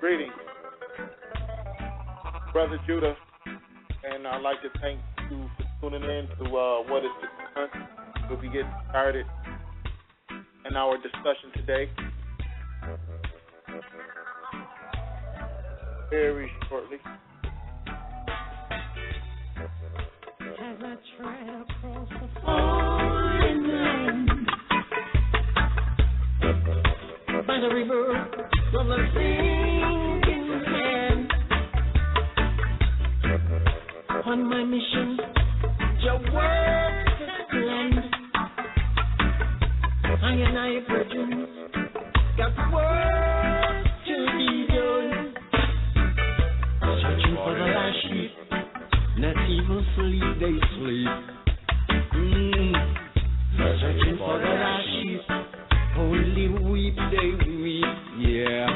Greetings, Brother Judah, and I'd like to thank you for tuning in to What is to Come. We'll be getting started in our discussion today very shortly. As I tread across the foreign land, by the river of the sinking sand, on my mission to work this land, I and I virgins got work to be done, searching for the last sheep. Not even sleep, they sleep. Searching for the last sheep. Only weep, they weep. Yeah.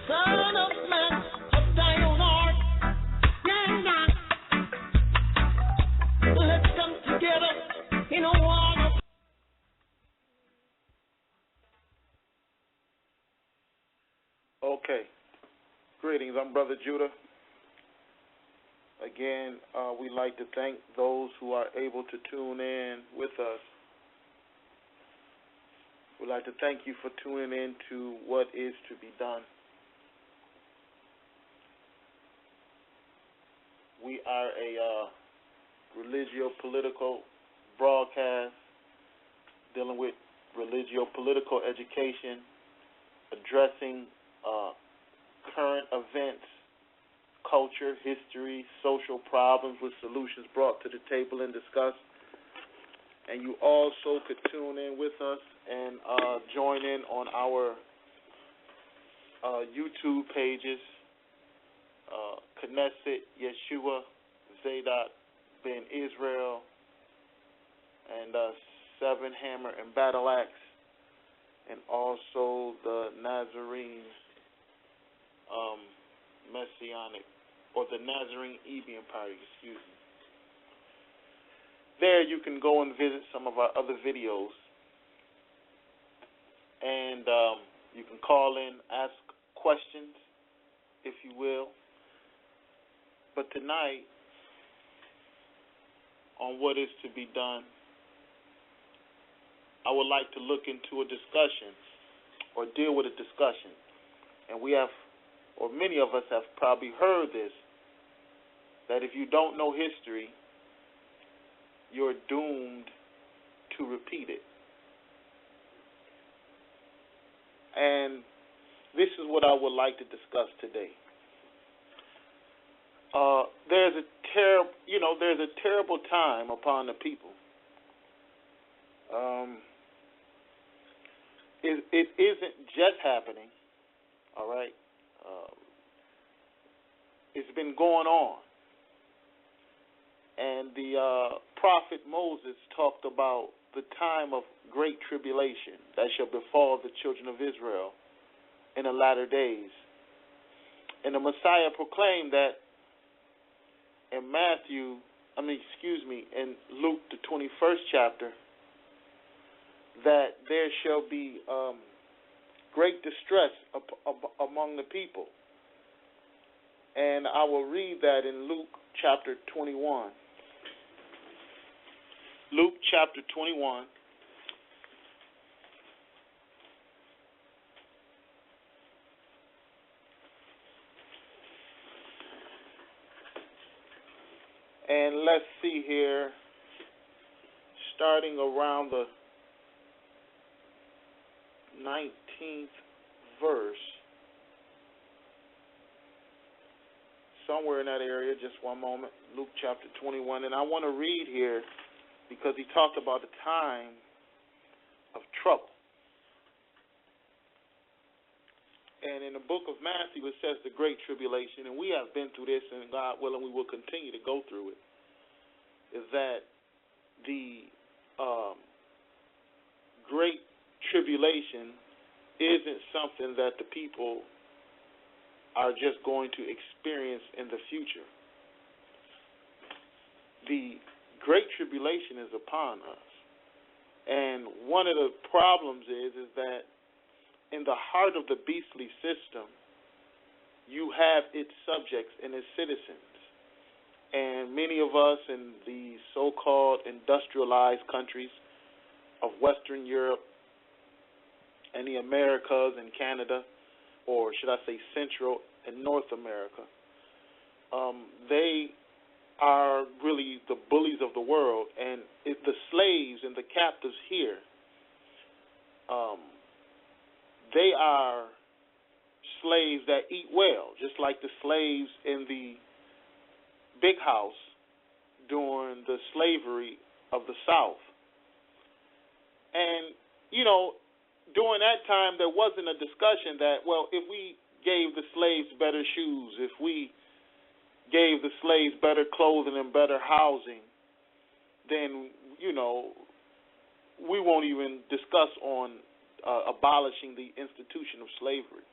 Son of man, of thine own heart. Yeah. Let's come together in a one. Okay. Greetings, I'm Brother Judah. Again, we'd like to thank those who are able to tune in with us. We'd like to thank you for tuning in to What is to be Done. We are a religio-political broadcast dealing with religio-political education, addressing current events, culture, history, social problems with solutions brought to the table and discussed. And you also could tune in with us and join in on our YouTube pages, Knesset, Yeshua, Zadok, Ben Israel, and Seven Hammer and Battle Axe, and also the Nazarene Messianic, or the Nazarene Ebian Party, excuse me. There you can go and visit some of our other videos. And you can call in, ask questions, if you will. But tonight, on What is to be Done, I would like to look into a discussion, or deal with a discussion. And we have, or many of us have probably heard this, that if you don't know history, you're doomed to repeat it. And this is what I would like to discuss today. There's a terrible time upon the people. It isn't just happening, all right? It's been going on. And the prophet Moses talked about the time of great tribulation that shall befall the children of Israel in the latter days. And the Messiah proclaimed that in in Luke, the 21st chapter, that there shall be great distress among the people. And I will read that in Luke chapter 21. Luke chapter 21. And let's see here, starting around the 19th verse, somewhere in that area, just one moment, Luke chapter 21. And I want to read here because he talked about the time of trouble. And in the book of Matthew, it says the Great Tribulation, and we have been through this, and God willing, we will continue to go through it, is that the Great Tribulation isn't something that the people are just going to experience in the future. The Great Tribulation is upon us. And one of the problems is that in the heart of the beastly system, you have its subjects and its citizens. And many of us in the so-called industrialized countries of Western Europe and the Americas and Canada, or should I say Central and North America, they are really the bullies of the world. And if the slaves and the captives here, they are slaves that eat well, just like the slaves in the big house during the slavery of the South. And, you know, during that time there wasn't a discussion that, well, if we gave the slaves better shoes, if we gave the slaves better clothing and better housing, then, you know, we won't even discuss on abolishing the institution of slavery.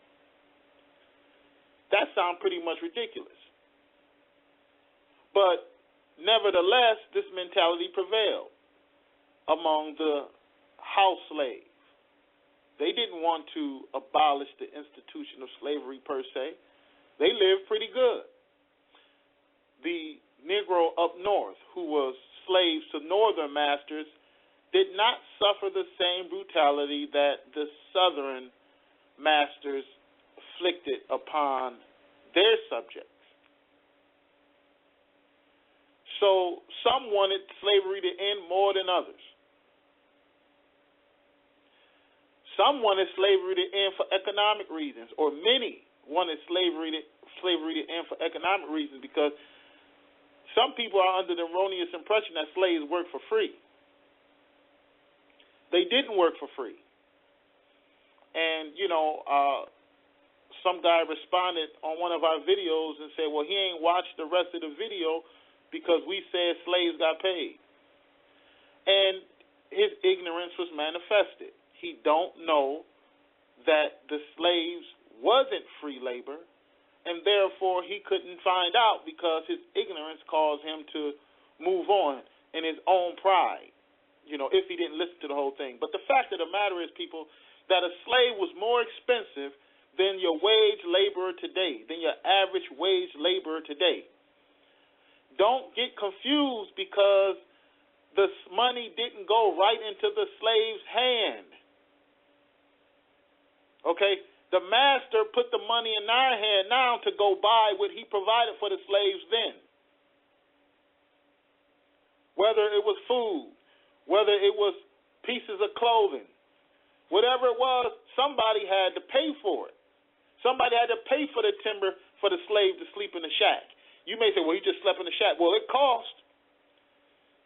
That sounds pretty much ridiculous. But nevertheless, this mentality prevailed among the house slaves. They didn't want to abolish the institution of slavery per se. They lived pretty good. The Negro up north, who was slaves to northern masters, did not suffer the same brutality that the southern masters inflicted upon their subjects. So some wanted slavery to end more than others. Some wanted slavery to end for economic reasons, or many wanted slavery to end for economic reasons, because some people are under the erroneous impression that slaves work for free. They didn't work for free. And, you know, some guy responded on one of our videos and said, well, he ain't watched the rest of the video because we said slaves got paid. And his ignorance was manifested. He don't know that the slaves wasn't free labor, and therefore he couldn't find out because his ignorance caused him to move on in his own pride, you know, if he didn't listen to the whole thing. But the fact of the matter is, people, that a slave was more expensive than your wage laborer today, than your average wage laborer today. Don't get confused because the money didn't go right into the slave's hand. Okay? The master put the money in our hand now to go buy what he provided for the slaves then. Whether it was food, whether it was pieces of clothing, whatever it was, somebody had to pay for it. Somebody had to pay for the timber for the slave to sleep in the shack. You may say, well, he just slept in the shack. Well, it cost.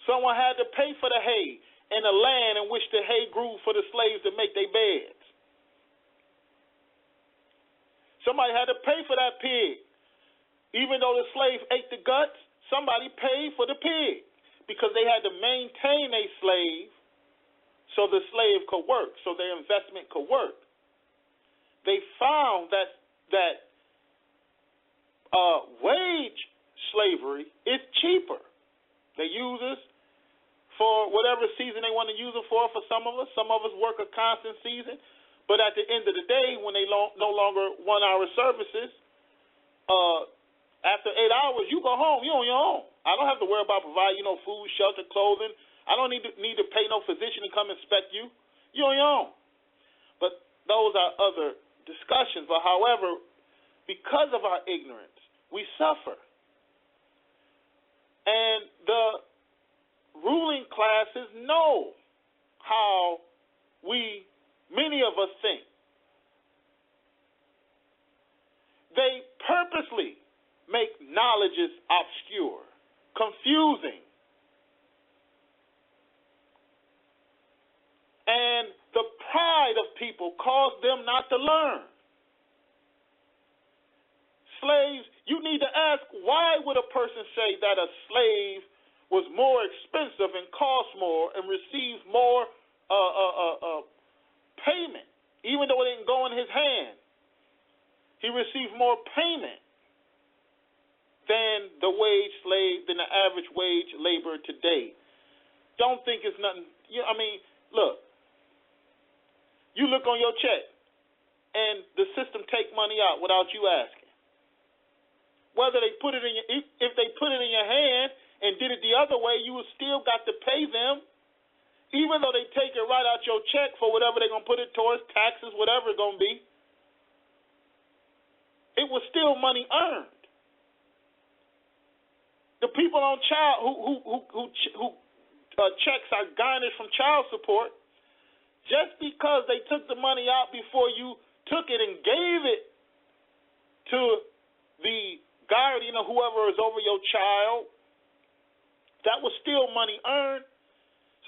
Someone had to pay for the hay and the land in which the hay grew for the slaves to make their beds. Somebody had to pay for that pig. Even though the slave ate the guts, somebody paid for the pig because they had to maintain a slave so the slave could work, so their investment could work. They found that wage slavery is cheaper. They use us for whatever season they want to use it for some of us. Some of us work a constant season. But at the end of the day, when they no longer want our services, after 8 hours, you go home. You're on your own. I don't have to worry about providing, food, shelter, clothing. I don't need to pay no physician to come inspect you. You're on your own. But those are other discussions. But however, because of our ignorance, we suffer. And the ruling classes know how many of us think. They purposely make knowledges obscure, confusing. And the pride of people caused them not to learn. Slaves, you need to ask, why would a person say that a slave was more expensive and cost more and received more payment, even though it didn't go in his hand? He received more payment than the average wage laborer today. Don't think it's nothing. Look, you look on your check. and the system take money out without you asking. Whether they put it in your, if they put it in your hand and did it the other way, you still got to pay them, even though they take it right out your check for whatever they're gonna put it towards, taxes, whatever it's gonna be. It was still money earned. The people on child who checks are garnished from child support, just because they took the money out before you took it and gave it to the guardian or whoever is over your child, that was still money earned.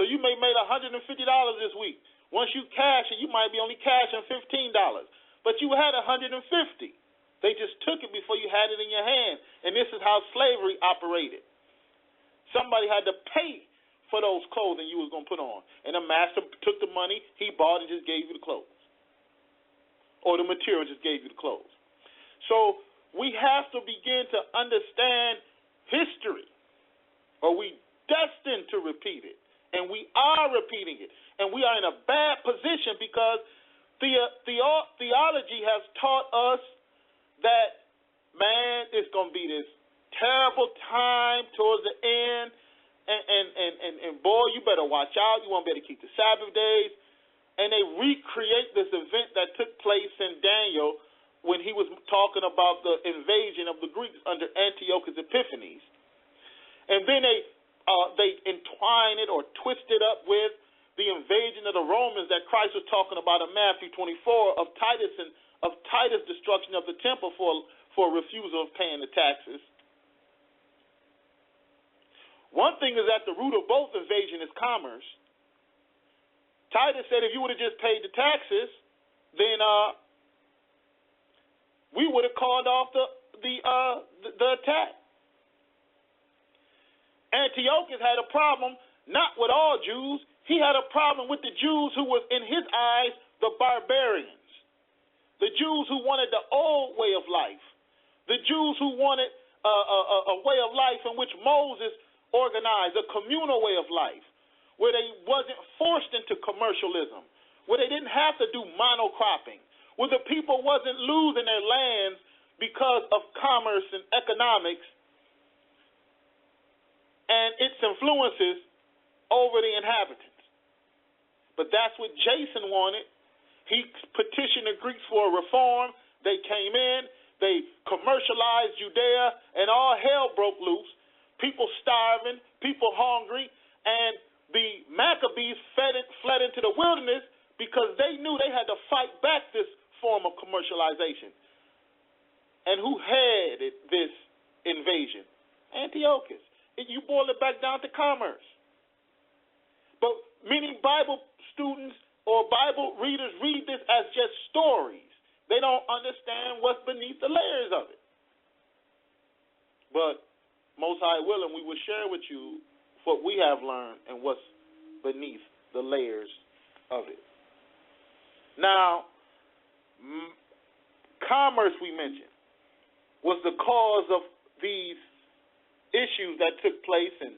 So you may have made $150 this week. Once you cash it, you might be only cashing $15, but you had $150. They just took it before you had it in your hand, and this is how slavery operated. Somebody had to pay for those clothing you was going to put on, and the master took the money he bought and just gave you the clothes, or the material just gave you the clothes. So we have to begin to understand history, or we destined to repeat it, and we are repeating it, and we are in a bad position because theology has taught us that, man, it's going to be this terrible time towards the end, and boy, you better watch out. You won't be able to keep the Sabbath days. And they recreate this event that took place in Daniel when he was talking about the invasion of the Greeks under Antiochus Epiphanes. And then they entwine it or twist it up with the invasion of the Romans that Christ was talking about in Matthew 24 of Titus and of Titus' destruction of the temple for refusal of paying the taxes. One thing is at the root of both invasion is commerce. Titus said if you would have just paid the taxes, then we would have called off the attack. Antiochus had a problem not with all Jews. He had a problem with the Jews who was, in his eyes, the barbarians. The Jews who wanted the old way of life. The Jews who wanted a way of life in which Moses organized, a communal way of life, where they wasn't forced into commercialism, where they didn't have to do monocropping, where the people wasn't losing their lands because of commerce and economics and its influences over the inhabitants. But that's what Jason wanted. He petitioned the Greeks for a reform. They came in, they commercialized Judea, and all hell broke loose. People starving, people hungry, and the Maccabees fled into the wilderness because they knew they had to fight back this form of commercialization. And who headed this invasion? Antiochus. You boil it back down to commerce. But many Bible students or Bible readers read this as just stories. They don't understand what's beneath the layers of it. But Most High willing, we will share with you what we have learned and what's beneath the layers of it. Now, commerce, we mentioned, was the cause of these issues that took place in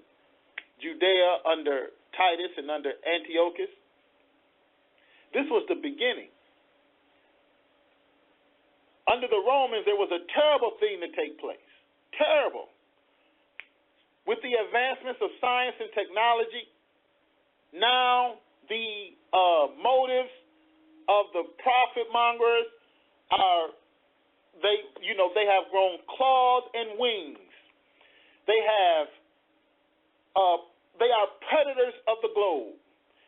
Judea under Titus and under Antiochus. This was the beginning. Under the Romans, there was a terrible thing to take place. Terrible. With the advancements of science and technology, now the motives of the profit mongers are, they have grown claws and wings. They are predators of the globe.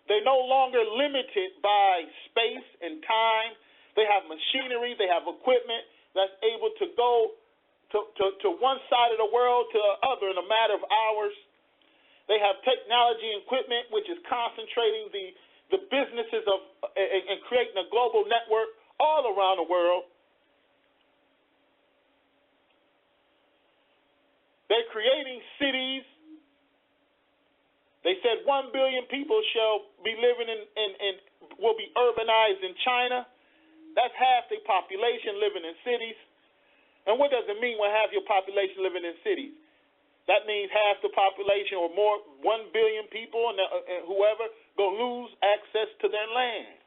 They're no longer limited by space and time. They have machinery, they have equipment that's able to go to one side of the world to the other in a matter of hours. They have technology and equipment which is concentrating the businesses of and creating a global network all around the world. They're creating cities. They said 1 billion people shall be living will be urbanized in China. That's half the population living in cities. And what does it mean when half your population living in cities? That means half the population or more, 1 billion people and whoever, going to lose access to their land.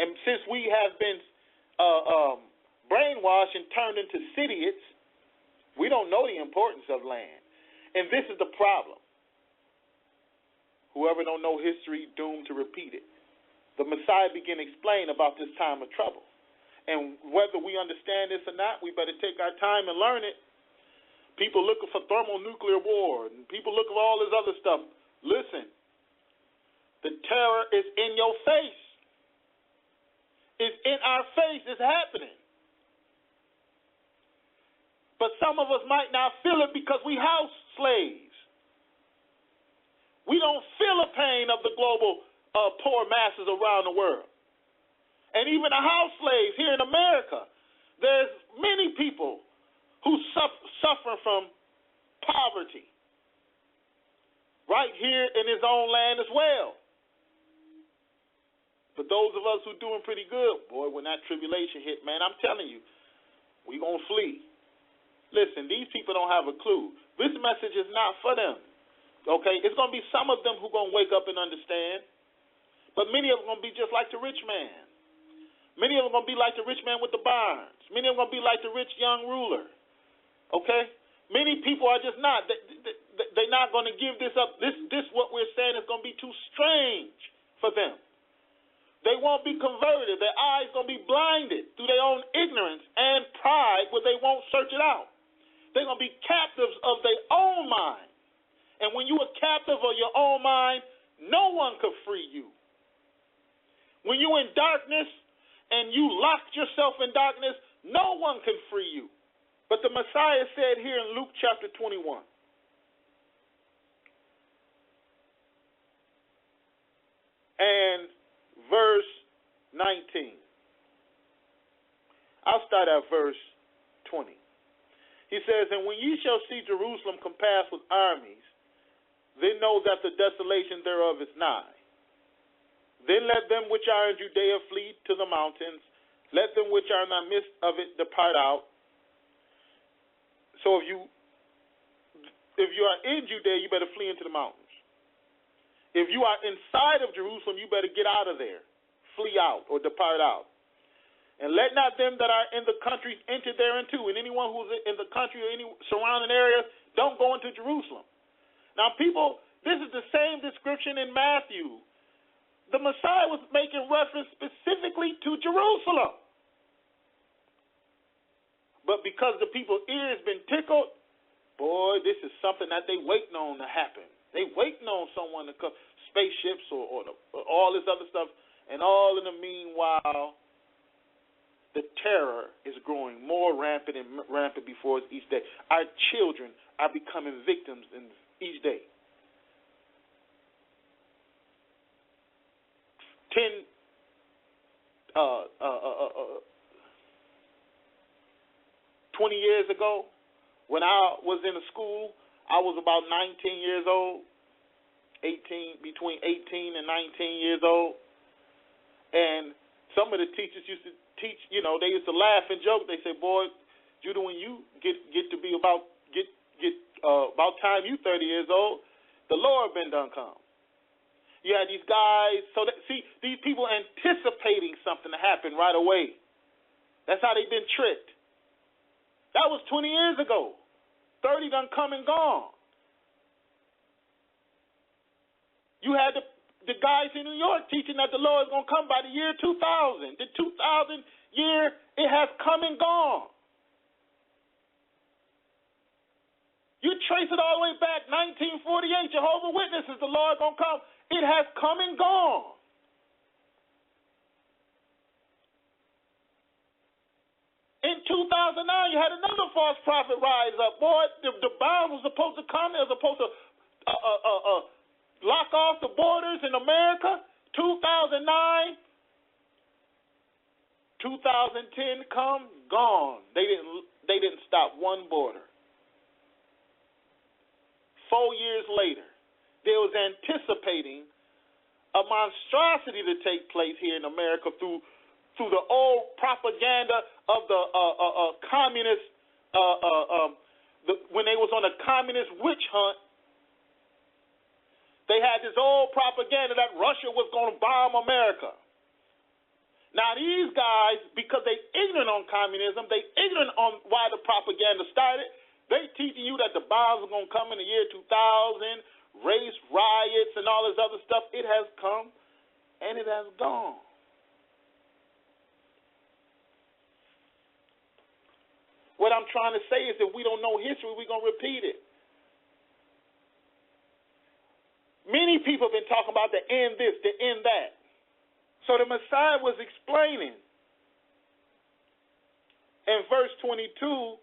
And since we have been brainwashed and turned into idiots. We don't know the importance of land. And this is the problem. Whoever don't know history, doomed to repeat it. The Messiah began to explain about this time of trouble. And whether we understand this or not, we better take our time and learn it. People looking for thermonuclear war, and people looking for all this other stuff. Listen, the terror is in your face. It's in our face. It's happening. But some of us might not feel it because we house slaves. We don't feel the pain of the global poor masses around the world. And even the house slaves here in America, there's many people who suffer from poverty right here in his own land as well. But those of us who are doing pretty good, boy, when that tribulation hit, man, I'm telling you, we're going to flee. Listen, these people don't have a clue. This message is not for them. Okay? It's going to be some of them who are going to wake up and understand. But many of them are going to be just like the rich man. Many of them are going to be like the rich man with the barns. Many of them are going to be like the rich young ruler. Okay? Many people are just not. They're not going to give this up. This what we're saying is going to be too strange for them. They won't be converted. Their eyes going to be blinded through their own ignorance and pride where they won't search it out. They're going to be captives of their own mind. And when you're a captive of your own mind, no one could free you. When you're in darkness and you locked yourself in darkness, no one can free you. But the Messiah said here in Luke chapter 21, and verse 19. I'll start at verse 20. He says, and when ye shall see Jerusalem compassed with armies, then know that the desolation thereof is nigh. Then let them which are in Judea flee to the mountains. Let them which are in the midst of it depart out. So if you are in Judea, you better flee into the mountains. If you are inside of Jerusalem, you better get out of there. Flee out or depart out. And let not them that are in the countries enter thereinto. And anyone who's in the country or any surrounding areas, don't go into Jerusalem. Now, people, this is the same description in Matthew. The Messiah was making reference specifically to Jerusalem. But because the people's ears been tickled, boy, this is something that they waiting on to happen. They waiting on someone to come, spaceships or all this other stuff. And all in the meanwhile, the terror is growing more rampant and rampant before us each day. Our children are becoming victims in each day. 20 years ago, when I was in a school, I was about 19 years old, between 18 and 19 years old. And some of the teachers used to teach, they used to laugh and joke. They say, boy, Judah, when you get to be about time you 30 years old, the Lord been done come. You had these guys, these people anticipating something to happen right away. That's how they've been tricked. That was 20 years ago. 30 done come and gone. You had the guys in New York teaching that the Lord is going to come by the year 2000. The 2000 year, it has come and gone. You trace it all the way back, 1948, Jehovah's Witnesses, the Lord is going to come. It has come and gone. In 2009, you had another false prophet rise up. Boy, the bombs were supposed to come. They were supposed to lock off the borders in America. 2009, 2010 come, gone. They didn't stop one border. 4 years later, they was anticipating a monstrosity to take place here in America through the old propaganda of the communist, when they was on a communist witch hunt. They had this old propaganda that Russia was going to bomb America. Now, Now these guys, because they ignorant on communism, they ignorant on why the propaganda started, they teaching you that the bombs are going to come in the year 2000, race riots and all this other stuff. It has come and it has gone. What I'm trying to say is if we don't know history, we're going to repeat it. Many people have been talking about the end this, the end that. So the Messiah was explaining in verse 22,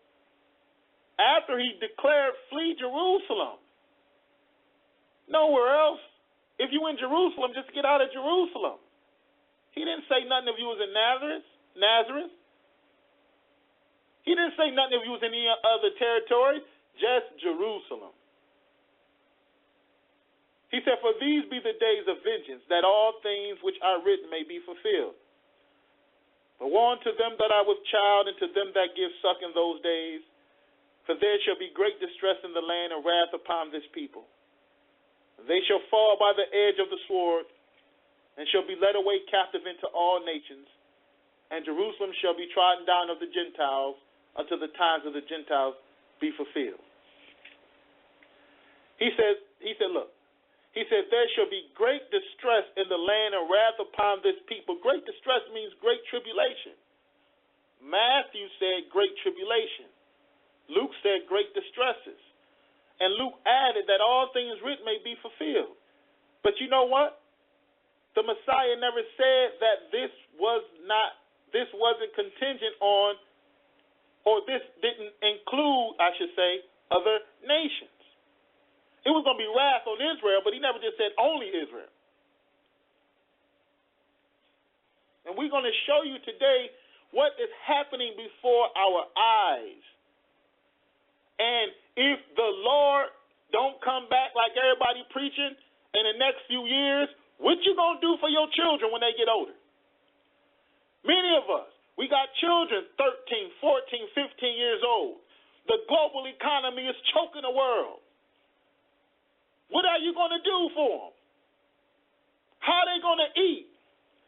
after he declared, flee Jerusalem. Nowhere else. If you in Jerusalem, just get out of Jerusalem. He didn't say nothing if you was in Nazareth. He didn't say nothing if you was in any other territory, just Jerusalem. He said, for these be the days of vengeance, that all things which are written may be fulfilled. But woe unto them that are with child, and to them that give suck in those days, for there shall be great distress in the land, and wrath upon this people. They shall fall by the edge of the sword, and shall be led away captive into all nations, and Jerusalem shall be trodden down of the Gentiles, until the times of the Gentiles be fulfilled. He said, look, he said, there shall be great distress in the land and wrath upon this people. Great distress means great tribulation. Matthew said great tribulation. Luke said great distresses. And Luke added that all things written may be fulfilled. But you know what? The Messiah never said that this wasn't contingent on, or this didn't include, I should say, other nations. It was going to be wrath on Israel, but he never just said only Israel. And we're going to show you today what is happening before our eyes. And if the Lord don't come back like everybody preaching in the next few years, what you going to do for your children when they get older? Many of us, we got children 13, 14, 15 years old. The global economy is choking the world. What are you going to do for them? How are they going to eat?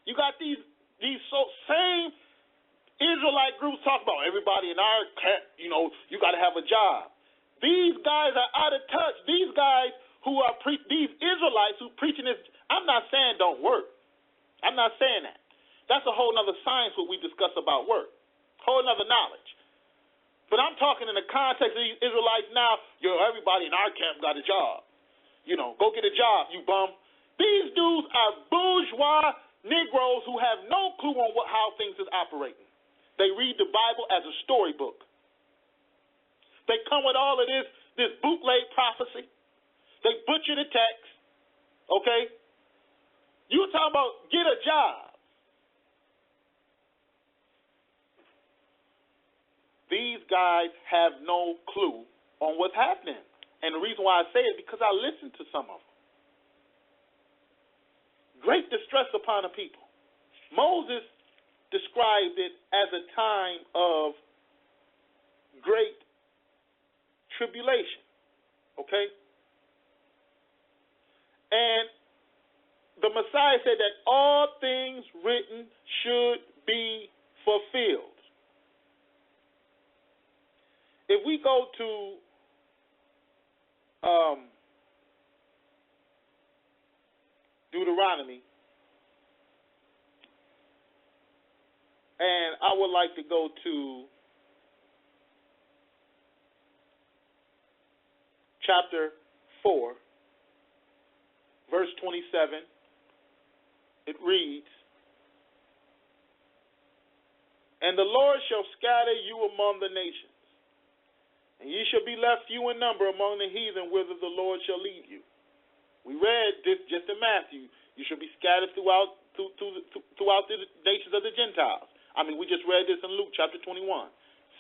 You got these same Israelite groups talk about everybody in our camp, you got to have a job. These guys are out of touch. These guys who are these Israelites who preaching this, I'm not saying don't work. I'm not saying that. That's a whole other science what we discuss about work. Whole other knowledge. But I'm talking in the context of these Israelites now, everybody in our camp got a job. Go get a job, you bum. These dudes are bourgeois Negroes who have no clue on how things is operating. They read the Bible as a storybook. They come with all of this bootleg prophecy. They butcher the text. Okay? You talking about get a job. These guys have no clue on what's happening. And the reason why I say it is because I listened to some of them. Great distress upon the people. Moses described it as a time of great tribulation. Okay? And the Messiah said that all things written should be fulfilled. If we go to Deuteronomy, and I would like to go to chapter 4, verse 27. It reads, and the Lord shall scatter you among the nations, and ye shall be left few in number among the heathen, whither the Lord shall lead you. We read this just in Matthew. You shall be scattered throughout the nations of the Gentiles. We just read this in Luke chapter 21.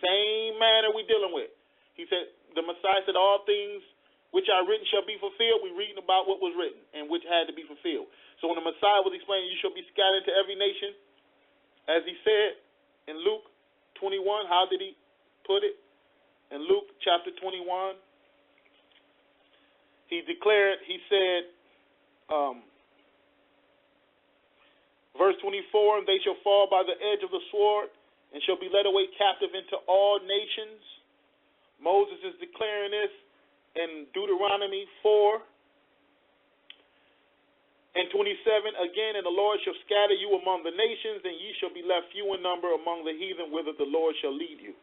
Same manner we dealing with. He said, the Messiah said, all things which are written shall be fulfilled. We're reading about what was written and which had to be fulfilled. So when the Messiah was explaining, you shall be scattered into every nation, as he said in Luke 21, how did he put it? In Luke chapter 21, he declared, he said, Verse 24, and they shall fall by the edge of the sword and shall be led away captive into all nations. Moses is declaring this in Deuteronomy 4 and 27. Again, and the Lord shall scatter you among the nations, and ye shall be left few in number among the heathen, whither the Lord shall lead you.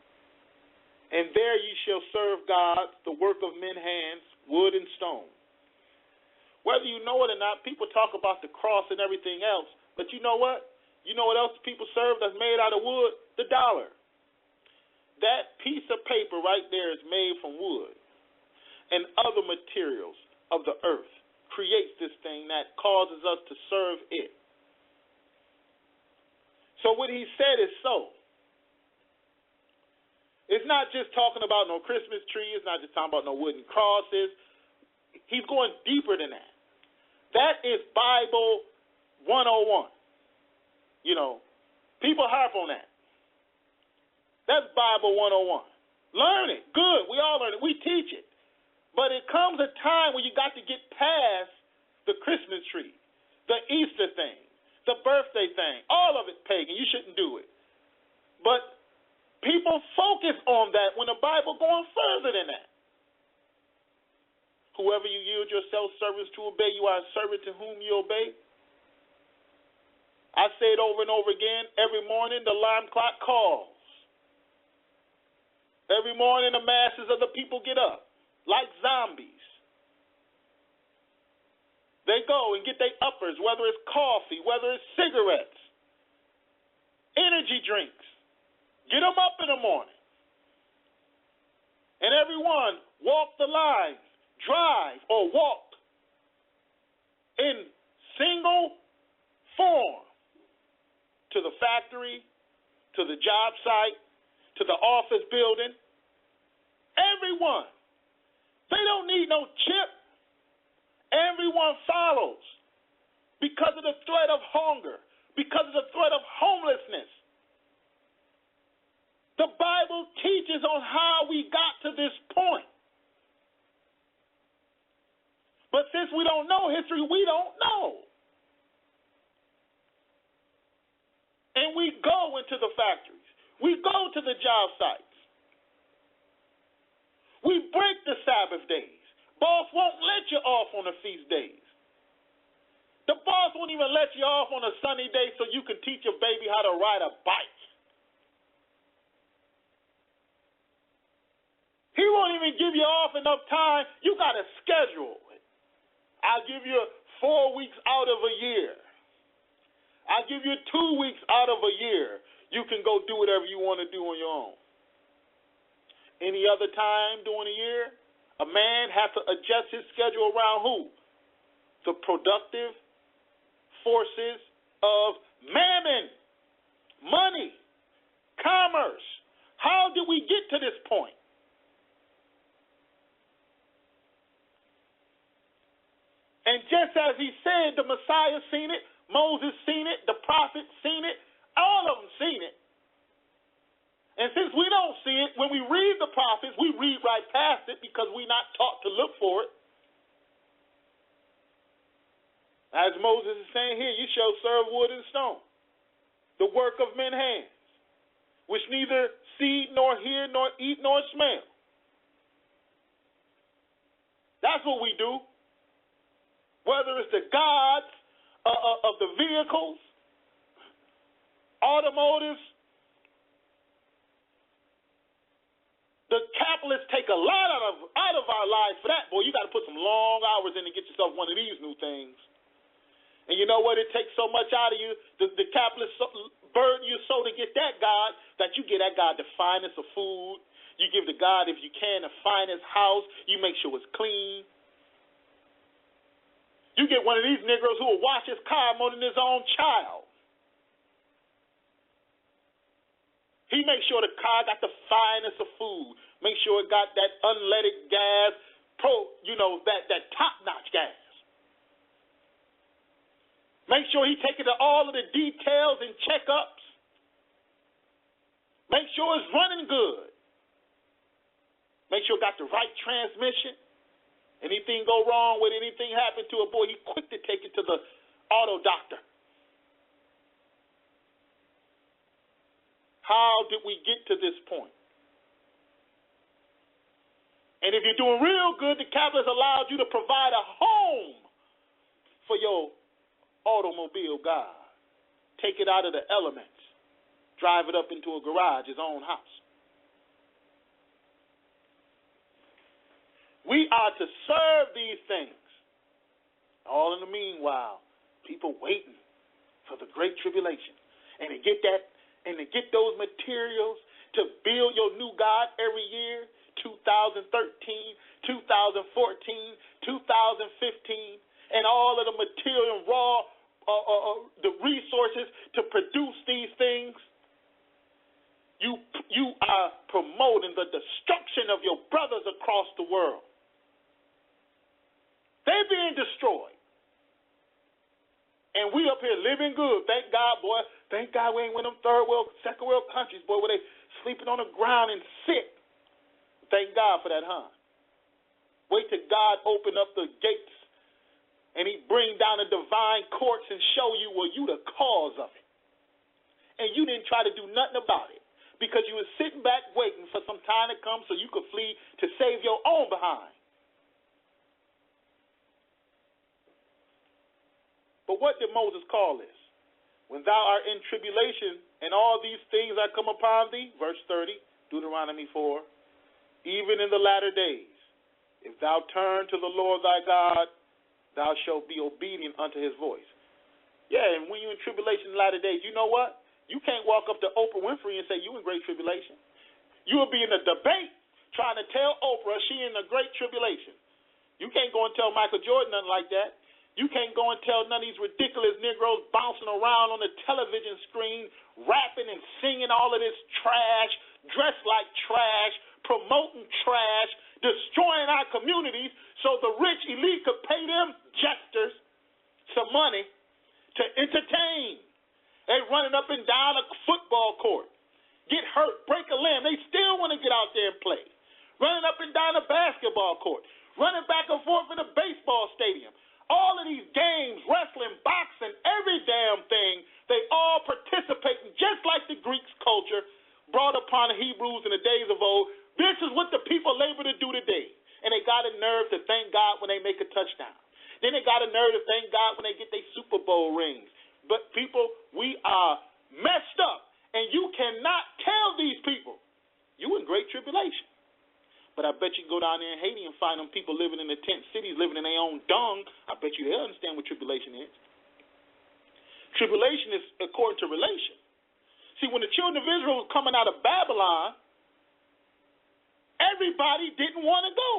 And there ye shall serve gods, the work of men's hands, wood and stone. Whether you know it or not, people talk about the cross and everything else, but you know what? You know what else people serve that's made out of wood? The dollar. That piece of paper right there is made from wood and other materials of the earth. Creates this thing that causes us to serve it. So what he said is so. It's not just talking about no Christmas tree. It's not just talking about no wooden crosses. He's going deeper than that. That is Bible 101. You know, people harp on that. That's Bible 101. Learn it. Good. We all learn it. We teach it. But it comes a time when you got to get past the Christmas tree, the Easter thing, the birthday thing. All of it's pagan. You shouldn't do it. But people focus on that when the Bible going further than that. Whoever you yield yourself service to obey, you are a servant to whom you obey. I say it over and over again. Every morning the alarm clock calls. Every morning the masses of the people get up like zombies. They go and get their uppers, whether it's coffee, whether it's cigarettes, energy drinks. Get them up in the morning. And everyone walk the lines, drive or walk in single form to the factory, to the job site, to the office building. Everyone. They don't need no chip. Everyone follows because of the threat of hunger, because of the threat of homelessness. The Bible teaches on how we got to this point. But since we don't know history, we don't know. And we go into the factories. We go to the job sites. We break the Sabbath days. Boss won't let you off on the feast days. The boss won't even let you off on a sunny day so you can teach your baby how to ride a bike. He won't even give you off enough time. You got to schedule it. I'll give you 4 weeks out of a year. I'll give you 2 weeks out of a year. You can go do whatever you want to do on your own. Any other time during the year, a man has to adjust his schedule around who? The productive forces of mammon, money, commerce. How did we get to this point? And just as he said, the Messiah seen it, Moses seen it, the prophets seen it, all of them seen it. And since we don't see it, when we read the prophets, we read right past it because we're not taught to look for it. As Moses is saying here, you shall serve wood and stone, the work of men's hands, which neither see nor hear nor eat nor smell. That's what we do. Whether it's the gods of the vehicles, automotives, the capitalists take a lot out of our lives for that. Boy, you got to put some long hours in to get yourself one of these new things. And you know what? It takes so much out of you. The capitalists burden you so to get that God that you give that God the finest of food. You give the God, if you can, the finest house. You make sure it's clean. You get one of these Negroes who will wash his car more than his own child. He makes sure the car got the finest of food. Make sure it got that unleaded gas, that top-notch gas. Make sure he takes it to all of the details and checkups. Make sure it's running good. Make sure it got the right transmission. Anything go wrong with anything happen to it, boy, he quick to take it to the auto doctor. How did we get to this point? And if you're doing real good, the capitalists allowed you to provide a home for your automobile, God. Take it out of the elements. Drive it up into a garage, his own house. We are to serve these things. All in the meanwhile, people waiting for the great tribulation. And to get that, and to get those materials to build your new God every year, 2013, 2014, 2015, and all of the material and raw, the resources to produce these things, you are promoting the destruction of your brothers across the world. They're being destroyed. And we up here living good. Thank God, boy. Thank God we ain't one of them third world, second world countries, boy, where they sleeping on the ground and sick. Thank God for that, huh? Wait till God open up the gates and he bring down the divine courts and show you, well, you the cause of it. And you didn't try to do nothing about it because you was sitting back waiting for some time to come so you could flee to save your own behind. But what did Moses call this? When thou art in tribulation and all these things are come upon thee, verse 30, Deuteronomy 4, even in the latter days, if thou turn to the Lord thy God, thou shalt be obedient unto his voice. Yeah, and when you're in tribulation in the latter days, you know what? You can't walk up to Oprah Winfrey and say you in great tribulation. You will be in a debate trying to tell Oprah she in a great tribulation. You can't go and tell Michael Jordan nothing like that. You can't go and tell none of these ridiculous Negroes bouncing around on the television screen, rapping and singing all of this trash, dressed like trash, promoting trash, destroying our communities so the rich elite could pay them jesters some money to entertain. They running up and down a football court, get hurt, break a limb. They still want to get out there and play. Running up and down a basketball court, running back and forth in a baseball stadium. All of these games, wrestling, boxing, every damn thing, they all participate in just like the Greeks' culture brought upon the Hebrews in the days of old. This is what the people labor to do today. And they got a nerve to thank God when they make a touchdown. Then they got a nerve to thank God when they get their Super Bowl rings. But people, we are messed up. And you cannot tell these people, you in great tribulation. But I bet you go down there in Haiti and find them people living in the tent cities, living in their own dung. I bet you they'll understand what tribulation is. Tribulation is according to relation. See, when the children of Israel were coming out of Babylon, everybody didn't want to go.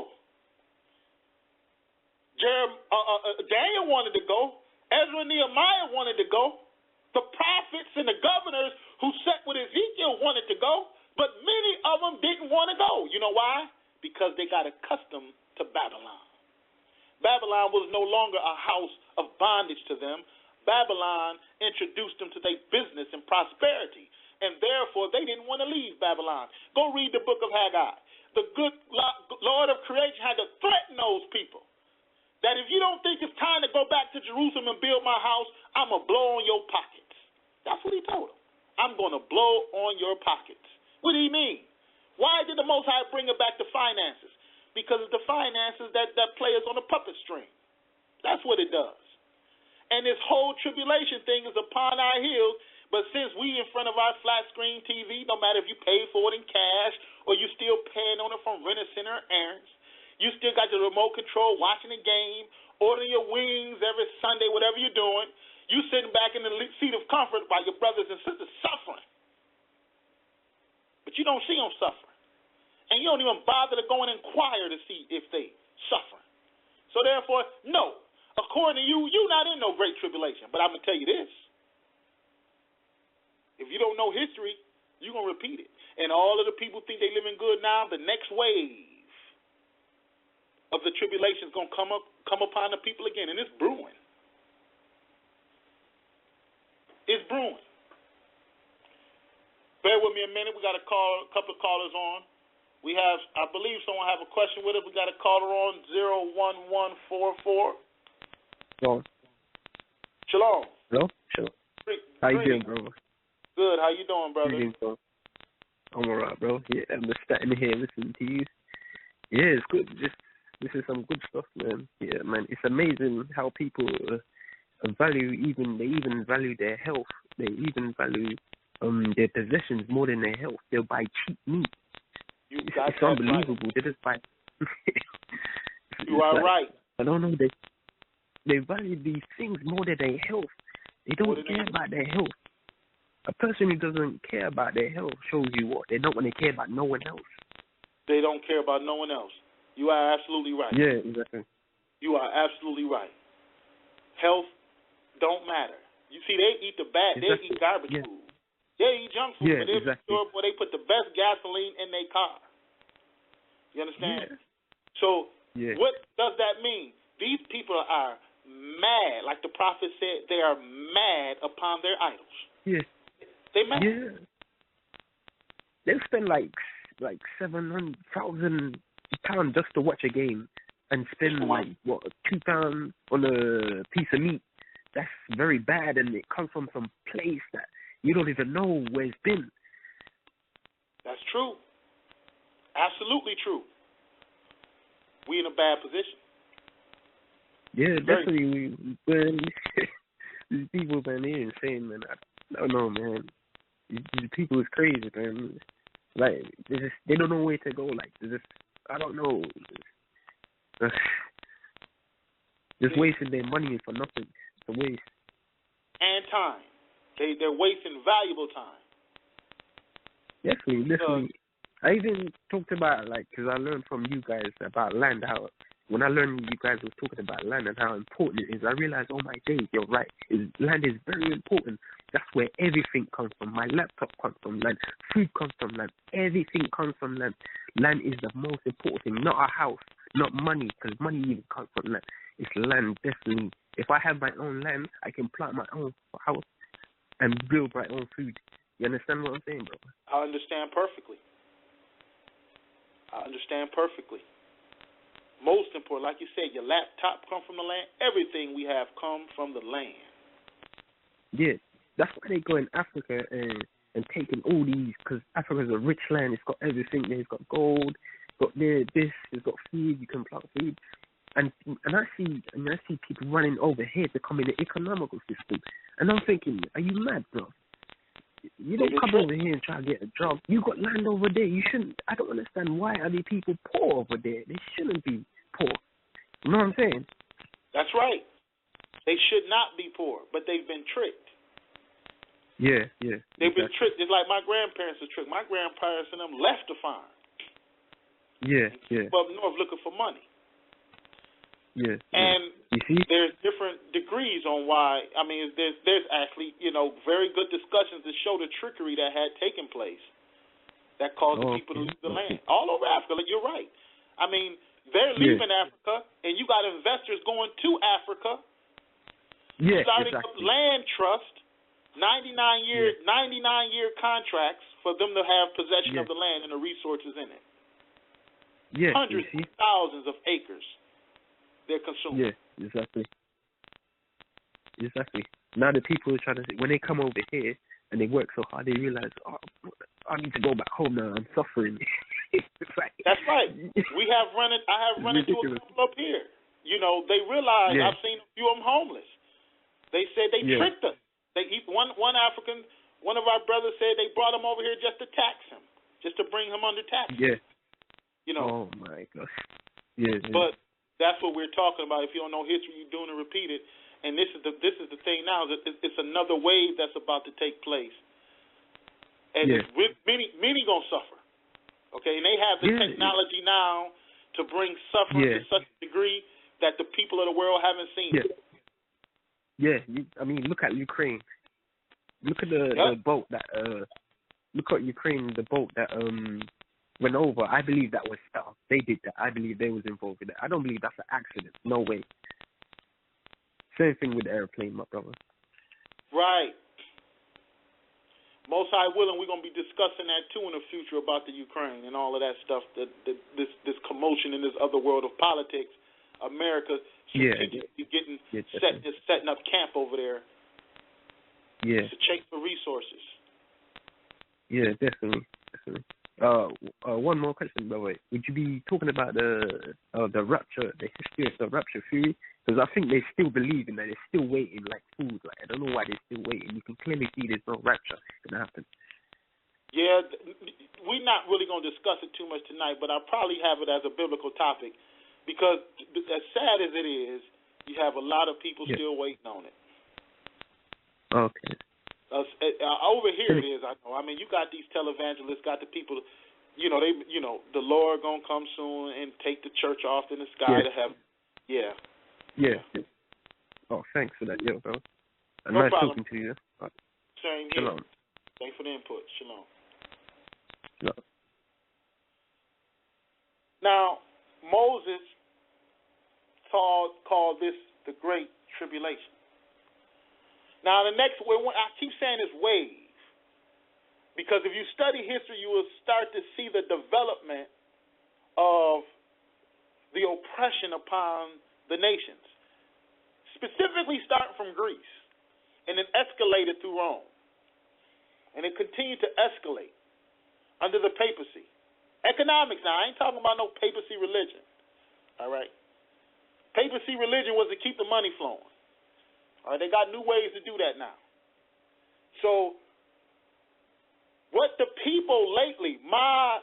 Daniel wanted to go. Ezra and Nehemiah wanted to go. The prophets and the governors who sat with Ezekiel wanted to go, but many of them didn't want to go. You know why? Because they got accustomed to Babylon. Babylon was no longer a house of bondage to them. Babylon introduced them to their business and prosperity, and therefore they didn't want to leave Babylon. Go read the book of Haggai. The good Lord of creation had to threaten those people that if you don't think it's time to go back to Jerusalem and build my house, I'm going to blow on your pockets. That's what he told them. I'm going to blow on your pockets. What do you mean? Why did the Most High bring it back to finances? Because it's the finances that play us on the puppet string. That's what it does. And this whole tribulation thing is upon our heels, but since we in front of our flat screen TV, no matter if you pay for it in cash or you still paying on it from Rent-A-Center or errands, you still got the remote control watching the game, ordering your wings every Sunday, whatever you're doing. You sitting back in the seat of comfort while your brothers and sisters suffering. But you don't see them suffering. And you don't even bother to go and inquire to see if they suffering. So therefore, no. According to you, you're not in no great tribulation. But I'm going to tell you this. If you don't know history, you're going to repeat it. And all of the people think they living good now, the next wave of the tribulation is going to come upon the people again. And it's brewing. It's brewing. Bear with me a minute. We got a couple of callers on. We have, I believe someone have a question with us. We got a caller on 01144. Shalom. Shalom. Hello? Shalom. How you doing, bro? Good. How you doing, brother? Greetings, bro. I'm alright, bro. Yeah, I'm just standing here listening to you. Yeah, it's good. This is some good stuff, man. Yeah, man. It's amazing how people they even value their health. They even value their possessions more than their health. They'll buy cheap meat. It's unbelievable. Right. They just buy. You are like, right. I don't know. They value these things more than their health. They don't care about their health. A person who doesn't care about their health shows you what they don't want to care about no one else. They don't care about no one else. You are absolutely right. Yeah, exactly. You are absolutely right. Health don't matter. You see, they eat the bad. Exactly. They eat garbage food. They eat junk food, but they put the best gasoline in their car. You understand? Yeah. So what does that mean? These people are mad. Like the prophet said, they are mad upon their idols. Yeah. They mad. Yeah. They'll spend like £700,000 just to watch a game and spend like £2 on a piece of meat. That's very bad, and it comes from some place that you don't even know where it's been. That's true. Absolutely true. We in a bad position. Yeah, definitely. These people, man, they're insane, man. I don't know, man. These people is crazy, man. Like, they don't know where to go. Like, I don't know. Just wasting their money for nothing. It's a waste. And time. They're wasting valuable time. Definitely. I even talked about, like, because I learned from you guys about land, how when I learned you guys were talking about land and how important it is, I realized, oh my days, you're right. Land is very important. That's where everything comes from. My laptop comes from land. Food comes from land. Everything comes from land. Land is the most important thing. Not a house, not money, because money even comes from land. It's land, definitely. If I have my own land, I can plant my own house and build my own food. You understand what I'm saying, bro? I understand perfectly. Most important, like you said, your laptop come from the land. Everything we have come from the land. Yeah, that's why they go in Africa and taking all these, because Africa's a rich land. It's got everything there. It's got gold. It's got it's got food. You can plant food. And I see people running over here to come in the economical system. And I'm thinking, are you mad, bro? You don't come over here and try to get a job. You got land over there. You shouldn't. I don't understand why are these people poor over there. They shouldn't be poor. You know what I'm saying? That's right. They should not be poor, but they've been tricked. Yeah. They've been tricked. It's like my grandparents were tricked. My grandparents and them left the farm. Yeah. Up north looking for money. Yeah. And you see? There's different degrees on why. I mean, there's actually, very good discussions that show the trickery that had taken place that caused the people to leave the land. All over Africa. Like, you're right. I mean, they're leaving Africa, and you got investors going to Africa, starting up land trust, 99-year contracts for them to have possession of the land and the resources in it. Yeah, hundreds of thousands of acres. They're consuming. Yeah, exactly. Now the people are trying to, when they come over here and they work so hard, they realize, I need to go back home now. I'm suffering. That's right. I have run into a couple up here. They realize, I've seen a few of them homeless. They said they tricked us. One African, one of our brothers said they brought him over here just to tax him, just to bring him under taxes. Yeah. Oh my gosh. Yeah. But that's what we're talking about. If you don't know history, you're doing it, repeat it. And this is the thing now. It's another wave that's about to take place, and many gonna suffer. Okay, and they have the technology now to bring suffering to such a degree that the people of the world haven't seen it. Yeah, I mean, look at Ukraine. Look at the boat that. Look at Ukraine, the boat that went over. I believe that was stuff. They did that. I believe they was involved in that. I don't believe that's an accident. No way. Same thing with the airplane, my brother. Right. Most High willing, we're going to be discussing that too in the future about the Ukraine and all of that stuff, this commotion in this other world of politics. America getting setting up camp over there. Yeah. To chase for resources. Yeah, definitely. personally. One more question, by the way. Would you be talking about the rapture, the history of the rapture theory? Because I think they still believe in that. They're still waiting, like fools. Like, I don't know why they're still waiting. You can clearly see there's no rapture going to happen. Yeah, we're not really going to discuss it too much tonight, but I'll probably have it as a biblical topic because as sad as it is, you have a lot of people still waiting on it. Okay. Over here it is, I know. I mean, you got these televangelists, got the people, the Lord going to come soon and take the church off in the sky to heaven. Yeah. Yeah. Oh, thanks for that, bro. No nice problem. Talking to you. Right. Same here. Shalom. Thanks for the input. Shalom. Shalom. Now, Moses called this the Great Tribulation. Now, the next wave, I keep saying it's wave, because if you study history, you will start to see the development of the oppression upon the nations, specifically starting from Greece, and it escalated through Rome, and it continued to escalate under the papacy. Economics now, I ain't talking about no papacy religion, all right? Papacy religion was to keep the money flowing. All right, they got new ways to do that now. So what the people lately, my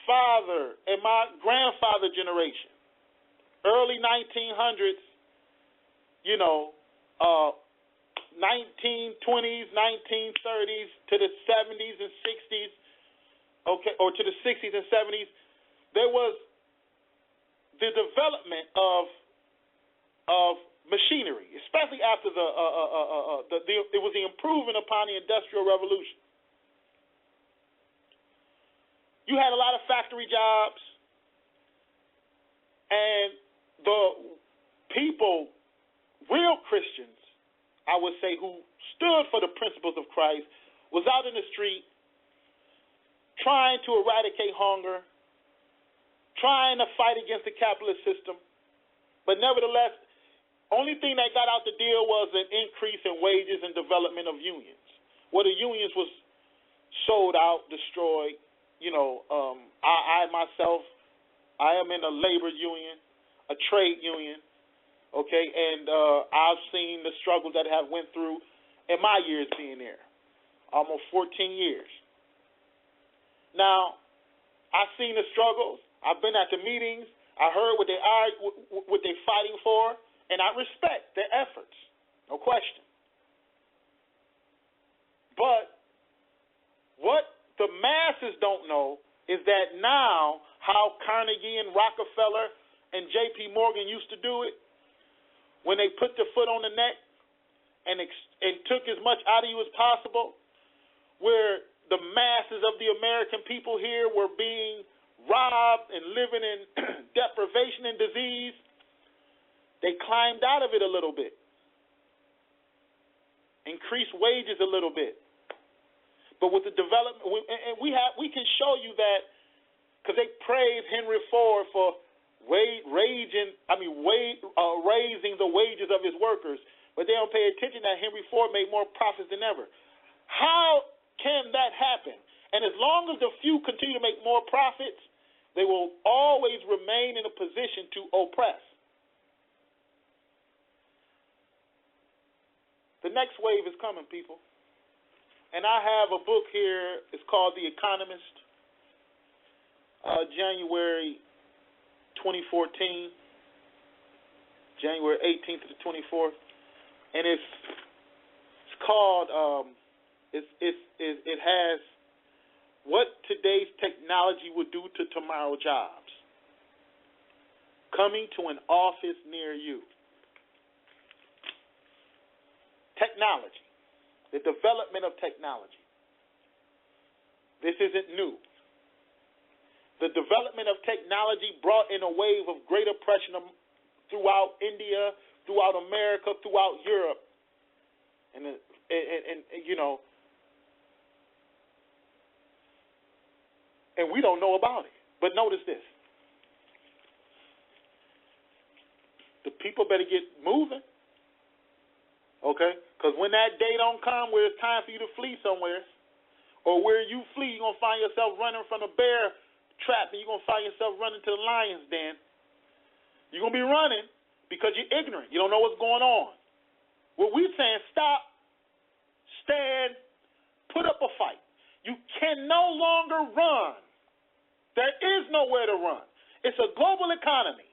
father and my grandfather generation, early 1900s, 1920s, 1930s to the 70s and 60s, okay, or to the 60s and 70s, there was the development of machinery, especially after it was the improvement upon the Industrial Revolution. You had a lot of factory jobs, and the people, real Christians, I would say, who stood for the principles of Christ, was out in the street trying to eradicate hunger, trying to fight against the capitalist system, but nevertheless, only thing that got out the deal was an increase in wages and development of unions. Well, the unions was sold out, destroyed. I myself, I am in a labor union, a trade union, okay, and I've seen the struggles that have went through in my years being there, almost 14 years. Now, I've seen the struggles. I've been at the meetings. I heard what they're fighting for. And I respect their efforts, no question. But what the masses don't know is that now how Carnegie and Rockefeller and J.P. Morgan used to do it, when they put their foot on the neck and took as much out of you as possible, where the masses of the American people here were being robbed and living in deprivation and disease, they climbed out of it a little bit, increased wages a little bit. But with the development, and we can show you that, because they praise Henry Ford for raising the wages of his workers, but they don't pay attention that Henry Ford made more profits than ever. How can that happen? And as long as the few continue to make more profits, they will always remain in a position to oppress. The next wave is coming, people. And I have a book here. It's called The Economist, January 2014, January 18th to the 24th. And it's called, it has what today's technology would do to tomorrow's jobs. Coming to an office near you. Technology, the development of technology. This isn't new. The development of technology brought in a wave of great oppression throughout India, throughout America, throughout Europe, and we don't know about it. But notice this: the people better get moving. Okay? Because when that day don't come where it's time for you to flee somewhere, Or where you flee, you're going to find yourself running from a bear trap, and you're going to find yourself running to the lion's den. You're going to be running because you're ignorant. You don't know what's going on. What we're saying, stop, stand, put up a fight. You can no longer run. There is nowhere to run. It's a global economy.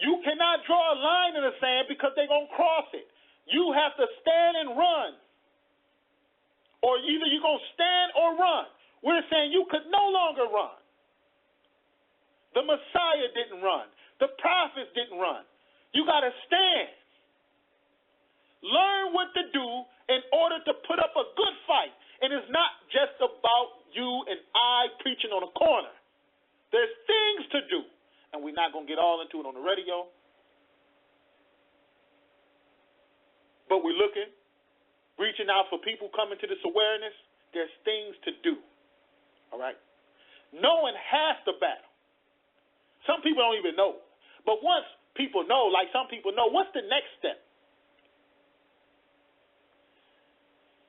You cannot draw a line in the sand because they're going to cross it. You have to stand and run. Or either you're going to stand or run. We're saying you could no longer run. The Messiah didn't run. The prophets didn't run. You got to stand. Learn what to do in order to put up a good fight. And it's not just about you and I preaching on a corner. There's things to do. And we're not going to get all into it on the radio. But we're looking, reaching out for people coming to this awareness. There's things to do. All right? Knowing half the battle. Some people don't even know. But once people know, like some people know, what's the next step?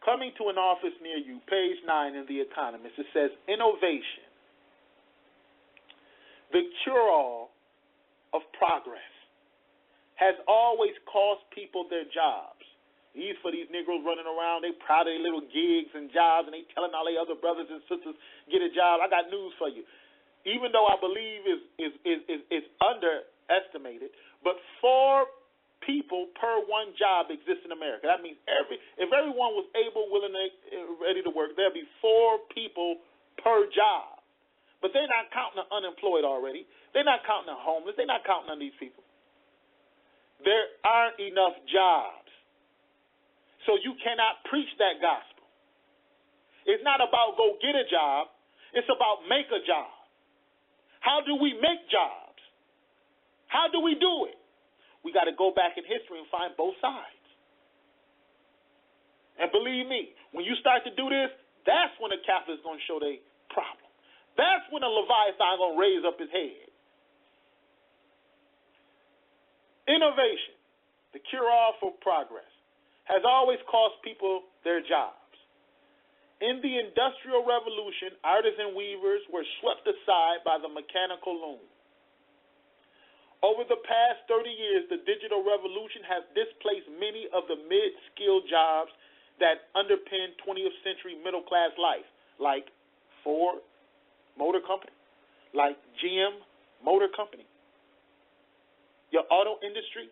Coming to an office near you, page 9 in The Economist, it says, innovation, the cure-all of progress, has always cost people their jobs. For these Negroes running around, they proud of their little gigs and jobs, and they telling all their other brothers and sisters, get a job. I got news for you. Even though I believe is underestimated, but 4 people per 1 job exists in America. That means if everyone was able, willing, and ready to work, there'd be 4 people per job. But they're not counting the unemployed already. They're not counting the homeless. They're not counting on these people. There aren't enough jobs. So you cannot preach that gospel. It's not about go get a job. It's about make a job. How do we make jobs? How do we do it? We got to go back in history and find both sides. And believe me, when you start to do this, that's when the Catholics going to show their problem. That's when the Leviathan going to raise up his head. Innovation, the cure-all for progress, has always cost people their jobs. In the Industrial Revolution, artisan weavers were swept aside by the mechanical loom. Over the past 30 years, the digital revolution has displaced many of the mid-skilled jobs that underpin 20th century middle-class life, like Ford Motor Company, like GM Motor Company. Your auto industry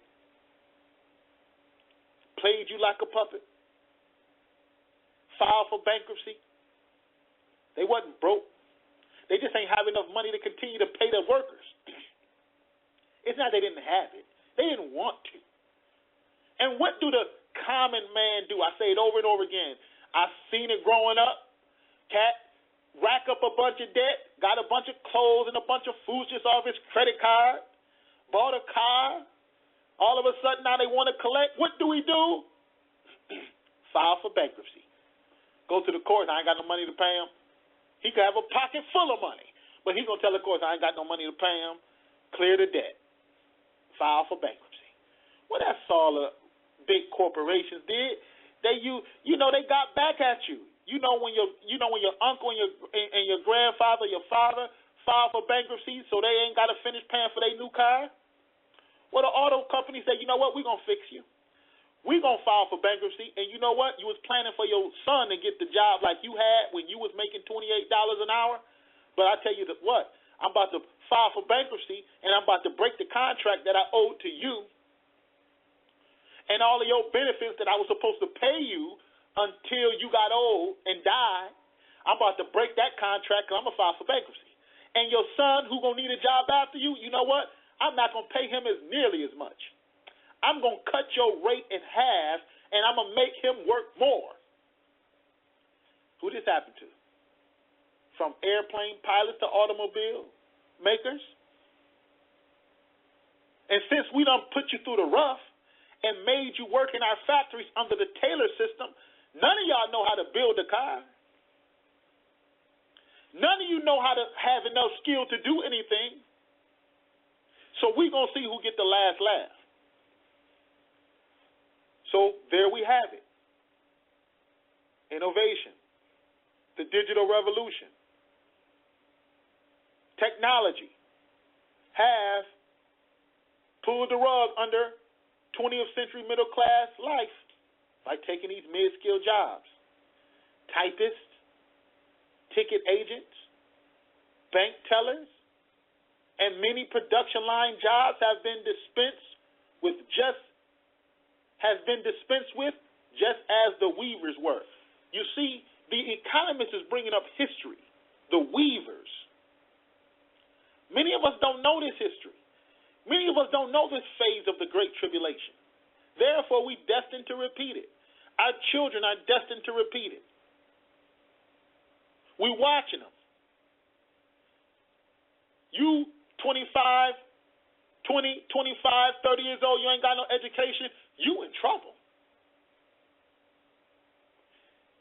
played you like a puppet, filed for bankruptcy. They wasn't broke. They just ain't have enough money to continue to pay their workers. It's not they didn't have it. They didn't want to. And what do the common man do? I say it over and over again. I've seen it growing up. Cat rack up a bunch of debt, got a bunch of clothes and a bunch of food just off his credit card, bought a car. All of a sudden, now they want to collect. What do? File for bankruptcy. Go to the court. I ain't got no money to pay him. He could have a pocket full of money, but he's going to tell the court, I ain't got no money to pay him. Clear the debt. File for bankruptcy. Well, that's all the big corporations did. They they got back at you. When your uncle and your grandfather, your father filed for bankruptcy, so they ain't got to finish paying for their new car. Well, the auto company said, you know what, we're going to fix you. We're going to file for bankruptcy, and you know what? You was planning for your son to get the job like you had when you was making $28 an hour. But I tell you what, I'm about to file for bankruptcy, and I'm about to break the contract that I owed to you. And all of your benefits that I was supposed to pay you until you got old and died, I'm about to break that contract because I'm going to file for bankruptcy. And your son who's going to need a job after you, you know what? I'm not going to pay him as nearly as much. I'm going to cut your rate in half, and I'm going to make him work more. Who this happened to? From airplane pilots to automobile makers? And since we done put you through the rough and made you work in our factories under the Taylor system, none of y'all know how to build a car. None of you know how to have enough skill to do anything. So we're going to see who get the last laugh. So there we have it. innovation, the digital revolution, technology have pulled the rug under 20th century middle class life by taking these mid-skilled jobs. Typists, ticket agents, bank tellers, and many production line jobs have been dispensed with just as the weavers were. You see, the Economist is bringing up history, the weavers. Many of us don't know this history. Many of us don't know this phase of the Great Tribulation. Therefore, we're destined to repeat it. Our children are destined to repeat it. We're watching them. You 25, 20, 25, 30 years old, you ain't got no education, you in trouble.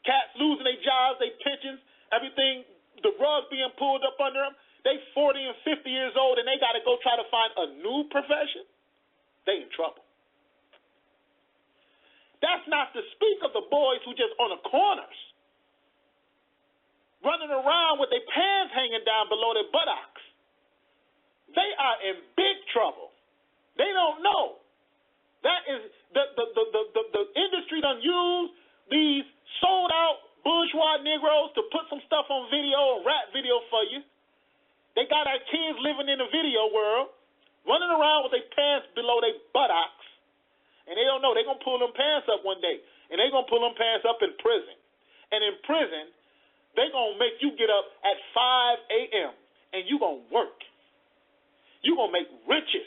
Cats losing their jobs, their pensions, everything, the rug being pulled up under them. They 40 and 50 years old and they got to go try to find a new profession. They in trouble. That's not to speak of the boys who just on the corners, running around with their pants hanging down below their buttocks. They are in big trouble. They don't know. That is the industry done used these sold out bourgeois Negroes to put some stuff on video, rap video for you. They got our kids living in the video world, running around with their pants below their buttocks, and they don't know. They're going to pull them pants up one day, and they're going to pull them pants up in prison. And in prison, they're going to make you get up at 5 a.m., and you're going to work. You're going to make riches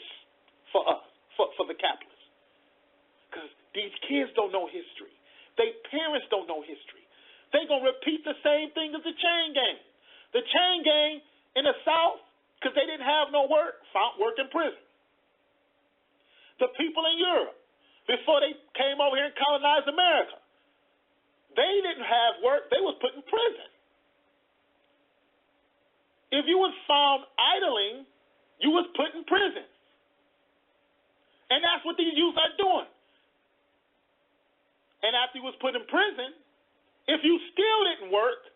for us, for the capitalists. Because these kids don't know history. Their parents don't know history. They're going to repeat the same thing as the chain gang. The chain gang in the South, because they didn't have no work, found work in prison. The people in Europe, before they came over here and colonized America, they didn't have work. They was put in prison. If you was found idling, you was put in prison. And that's what these youth are doing. And after you was put in prison, if you still didn't work,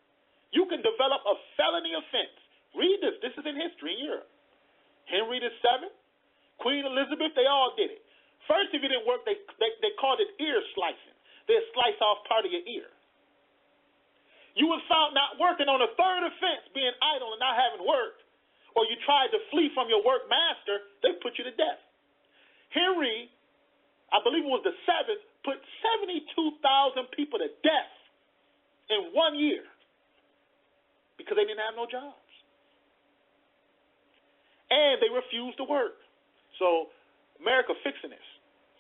you can develop a felony offense. Read this. This is in history in Europe. Henry VII, Queen Elizabeth, they all did it. First, if you didn't work, they called it ear slicing. They'd slice off part of your ear. You was found not working on a third offense, being idle and not having work, or you tried to flee from your work master, they put you to death. Henry, I believe it was the 7th, put 72,000 people to death in 1 year because they didn't have no jobs. And they refused to work. So America fixing this.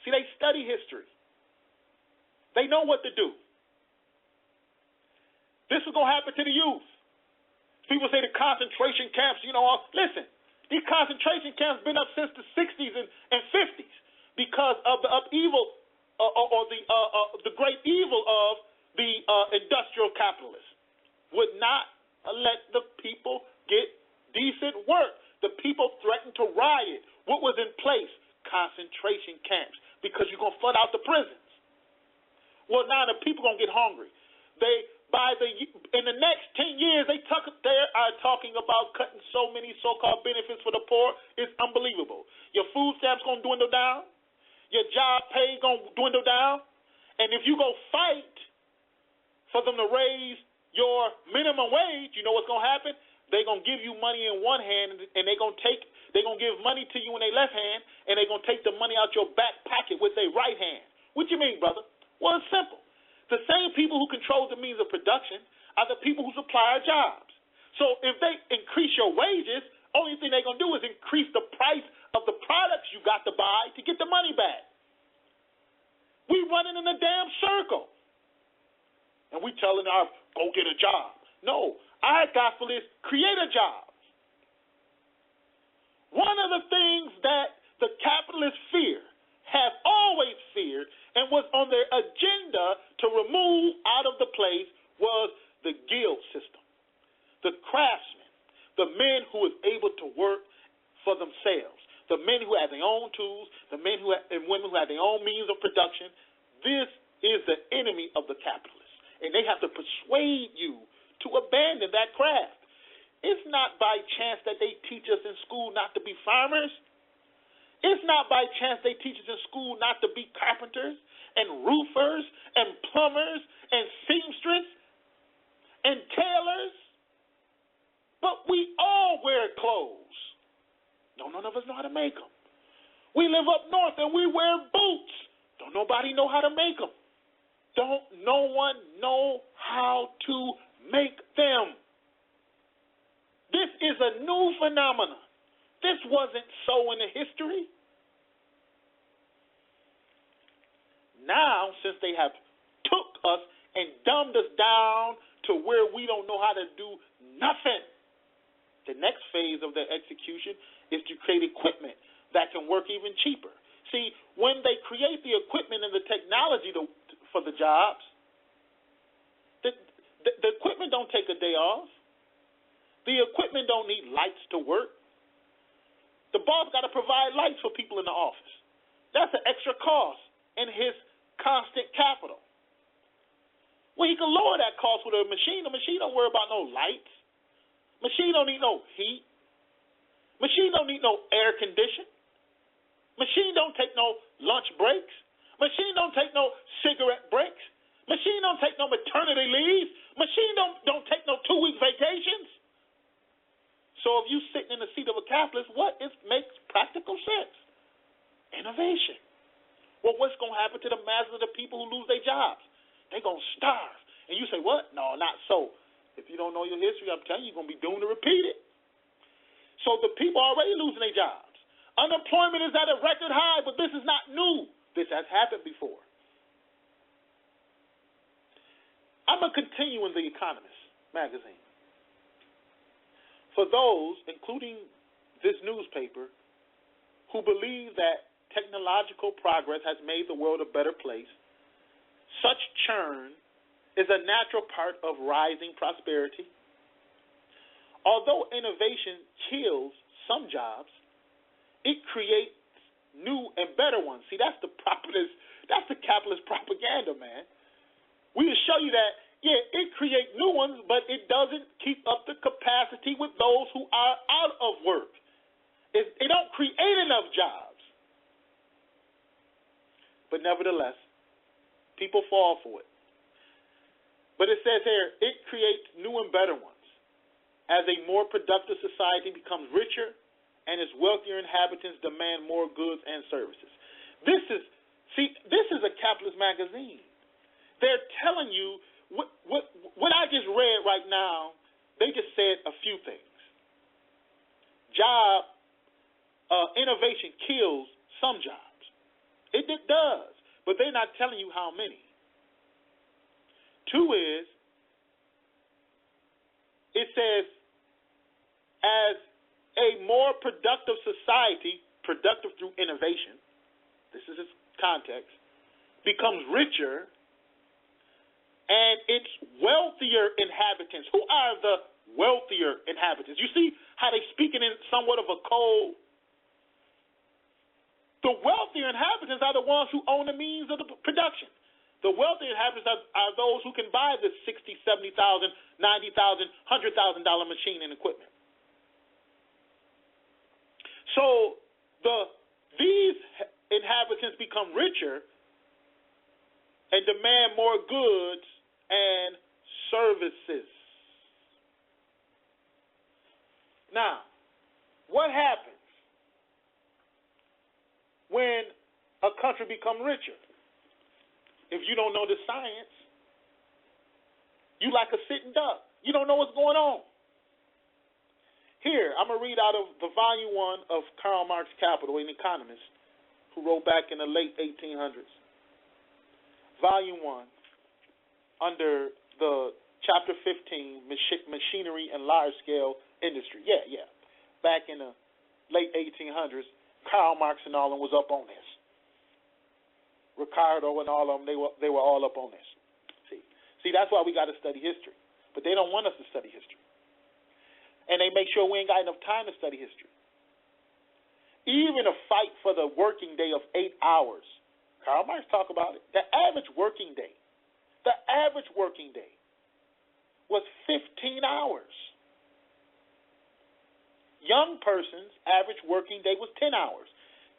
See, they study history. They know what to do. This is going to happen to the youth. People say the concentration camps, listen, these concentration camps been up since the 60s and 50s because of the upheaval or the great evil of the industrial capitalists. Would not let the people get decent work. The people threatened to riot. What was in place? Concentration camps, because you're going to flood out the prisons. Well, now the people going to get hungry. In the next 10 years, they are talking about cutting so many so-called benefits for the poor. It's unbelievable. Your food stamps going to dwindle down. Your job pay going to dwindle down. And if you go fight for them to raise your minimum wage, you know what's going to happen? They're going to give you money in one hand, and they're going to give money to you in their left hand, and they're going to take the money out your back pocket with their right hand. What you mean, brother? Well, it's simple. The same people who control the means of production are the people who supply our jobs. So if they increase your wages, only thing they're going to do is increase the price of the products you got to buy to get the money back. We running in a damn circle. And we telling our, go get a job. No, our gospel is create a job. One of the things that the capitalists have always feared, and was on their agenda to remove out of the place was the guild system. The craftsmen, the men who was able to work for themselves, the men who had their own tools, the men and women who had their own means of production. This is the enemy of the capitalists. And And they have to persuade you to abandon that craft. It's not by chance that they teach us in school not to be farmers. It's not by chance they teach us in school not to be carpenters and roofers and plumbers and seamstress and tailors. But we all wear clothes. None of us know how to make them. We live up north and we wear boots. Don't nobody know how to make them. Don't no one know how to make them. This is a new phenomenon. This wasn't so in the history. Now, since they have took us and dumbed us down to where we don't know how to do nothing, the next phase of their execution is to create equipment that can work even cheaper. See, when they create the equipment and the technology for the jobs, the equipment don't take a day off. The equipment don't need lights to work. The boss got to provide lights for people in the office. That's an extra cost in his constant capital. Well, he can lower that cost with a machine. The machine don't worry about no lights. Machine don't need no heat. Machine don't need no air condition. Machine don't take no lunch breaks. Machine don't take no cigarette breaks. Machine don't take no maternity leave. Machine don't take no 2-week vacations. So if you sitting in the seat of a capitalist, what makes practical sense? Innovation. Well, what's going to happen to the masses of the people who lose their jobs? They're going to starve. And you say, what? No, not so. If you don't know your history, I'm telling you, you're going to be doomed to repeat it. So the people are already losing their jobs. Unemployment is at a record high, but this is not new. This has happened before. I'm going to continue in The Economist magazine. For those, including this newspaper, who believe that technological progress has made the world a better place, such churn is a natural part of rising prosperity. Although innovation kills some jobs, it creates new and better ones. See, that's the capitalist propaganda, man. We will show you that, yeah, it creates new ones, but it doesn't keep up the capacity with those who are out of work. It don't create enough jobs. But nevertheless, people fall for it. But it says here, it creates new and better ones. As a more productive society becomes richer and its wealthier inhabitants demand more goods and services. This is a capitalist magazine. They're telling you what I just read right now. They just said a few things. Innovation kills some jobs. It does, but they're not telling you how many. 2 is, it says, as a more productive society, productive through innovation, this is its context, becomes richer, and its wealthier inhabitants. Who are the wealthier inhabitants? You see how they speaking in somewhat of a code? The wealthier inhabitants are the ones who own the means of the production. The wealthy inhabitants are those who can buy this $60,000, $70,000, $90,000, $100,000 machine and equipment. So these inhabitants become richer and demand more goods and services. Now, what happens when a country becomes richer? If you don't know the science, you like a sitting duck. You don't know what's going on. Here, I'm going to read out of the volume 1 of Karl Marx's Capital, an economist who wrote back in the late 1800s. Volume 1, under the chapter 15, Machinery and Large-Scale Industry. Yeah. Back in the late 1800s, Karl Marx and all of them was up on this. Ricardo and all of them, they were all up on this. See, that's why we got to study history. But they don't want us to study history. And they make sure we ain't got enough time to study history. Even a fight for the working day of 8 hours. Karl Marx talk about it. The average working day The average working day was 15 hours. Young person's average working day was 10 hours.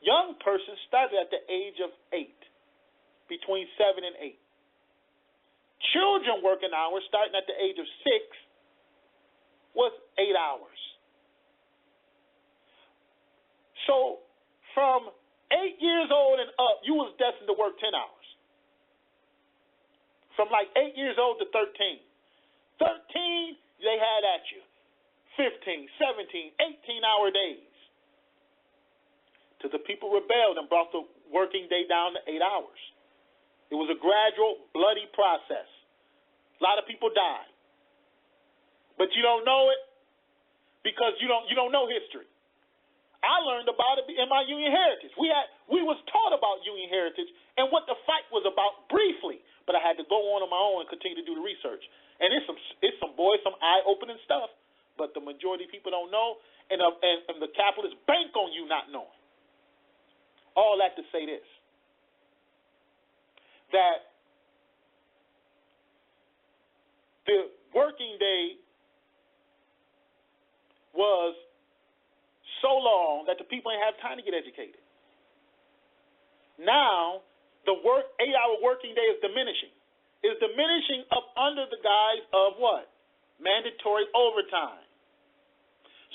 Young persons started at the age of 8, between 7 and 8. Children working hours starting at the age of 6 was 8 hours. So from 8 years old and up, you was destined to work 10 hours. From like 8 years old to 13. 13, they had at you 15, 17, 18-hour days. Till the people rebelled and brought the working day down to 8 hours. It was a gradual, bloody process. A lot of people died. But you don't know it because you don't know history. I learned about it in my Union heritage. We was taught about Union heritage and what the fight was about briefly, but I had to go on my own and continue to do the research. And it's some eye-opening stuff, but the majority of people don't know, and the capitalists bank on you not knowing. All that to say this, that the working day was so long that the people didn't have time to get educated. Now, the 8-hour working day is diminishing. It's diminishing up under the guise of what? Mandatory overtime.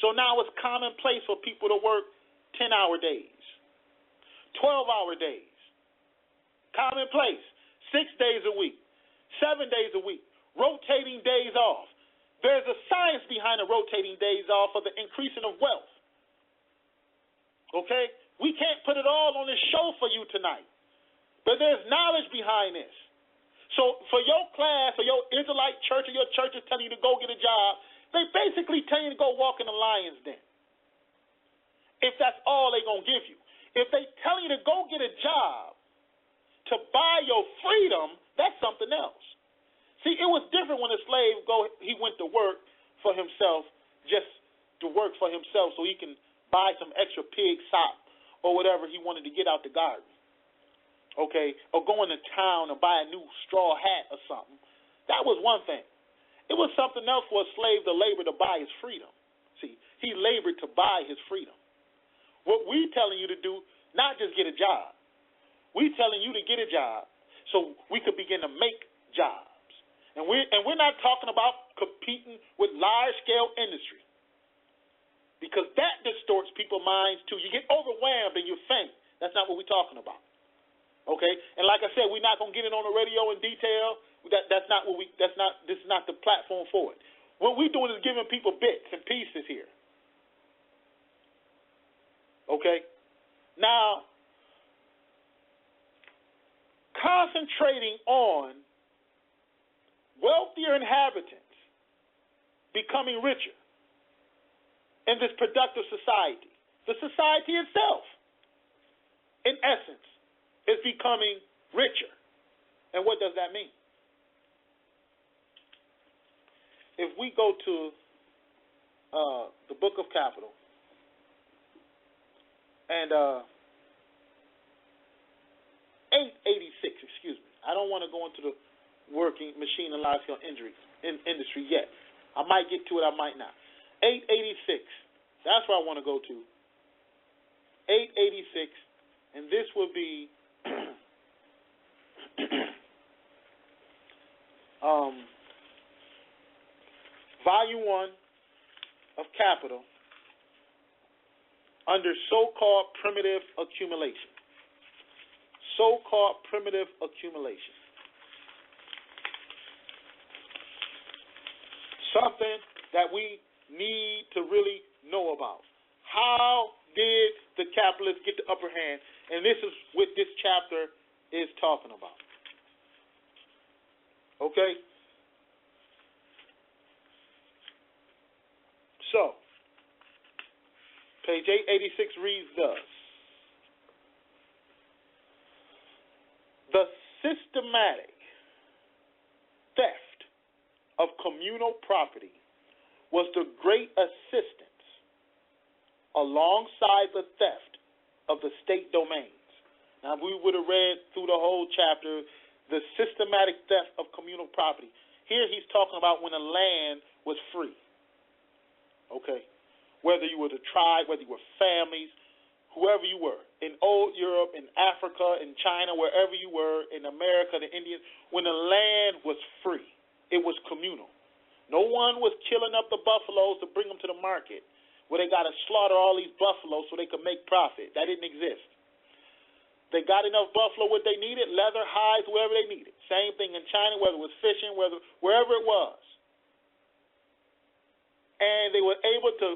So now it's commonplace for people to work 10-hour days, 12-hour days. Commonplace. 6 days a week, 7 days a week, rotating days off. There's a science behind the rotating days off for the increasing of wealth. Okay? We can't put it all on this show for you tonight. But there's knowledge behind this. So for your class or your Israelite church or your church is telling you to go get a job, they basically tell you to go walk in the lion's den. If that's all they're going to give you. If they tell you to go get a job to buy your freedom, that's something else. See, it was different when a slave he went to work for himself, just to work for himself so he can buy some extra pig sop or whatever he wanted to get out the garden. Okay? Or go into town and buy a new straw hat or something. That was one thing. It was something else for a slave to labor to buy his freedom. See, he labored to buy his freedom. What we telling you to do, not just get a job. We telling you to get a job so we could begin to make jobs. And we're not talking about competing with large-scale industry, because that distorts people's minds too. You get overwhelmed and you faint. That's not what we're talking about. Okay? And like I said, we're not going to get it on the radio in detail. This is not the platform for it. What we're doing is giving people bits and pieces here. Okay? Now, concentrating on wealthier inhabitants becoming richer in this productive society. The society itself, in essence, is becoming richer. And what does that mean? If we go to the Book of Capital and 886, excuse me. I don't want to go into the working machine and large scale industry yet. I might get to it, I might not. 886. That's where I want to go to. 886, and this will be Volume 1 of Capital under so-called primitive accumulation. So-called primitive accumulation. Something that we need to really know about. How did the capitalists get the upper hand? And this is what this chapter is talking about. Okay? So, page 886 reads thus. The systematic theft of communal property was the great assistance alongside the theft of the state domains. Now, if we would have read through the whole chapter, the systematic theft of communal property. Here he's talking about when the land was free. Okay? Whether you were the tribe, whether you were families, whoever you were, in old Europe, in Africa, in China, wherever you were, in America, the Indians, when the land was free, it was communal. No one was killing up the buffaloes to bring them to the market where they got to slaughter all these buffaloes so they could make profit. That didn't exist. They got enough buffalo what they needed, leather, hides, wherever they needed. Same thing in China, whether it was fishing, wherever it was. And they were able to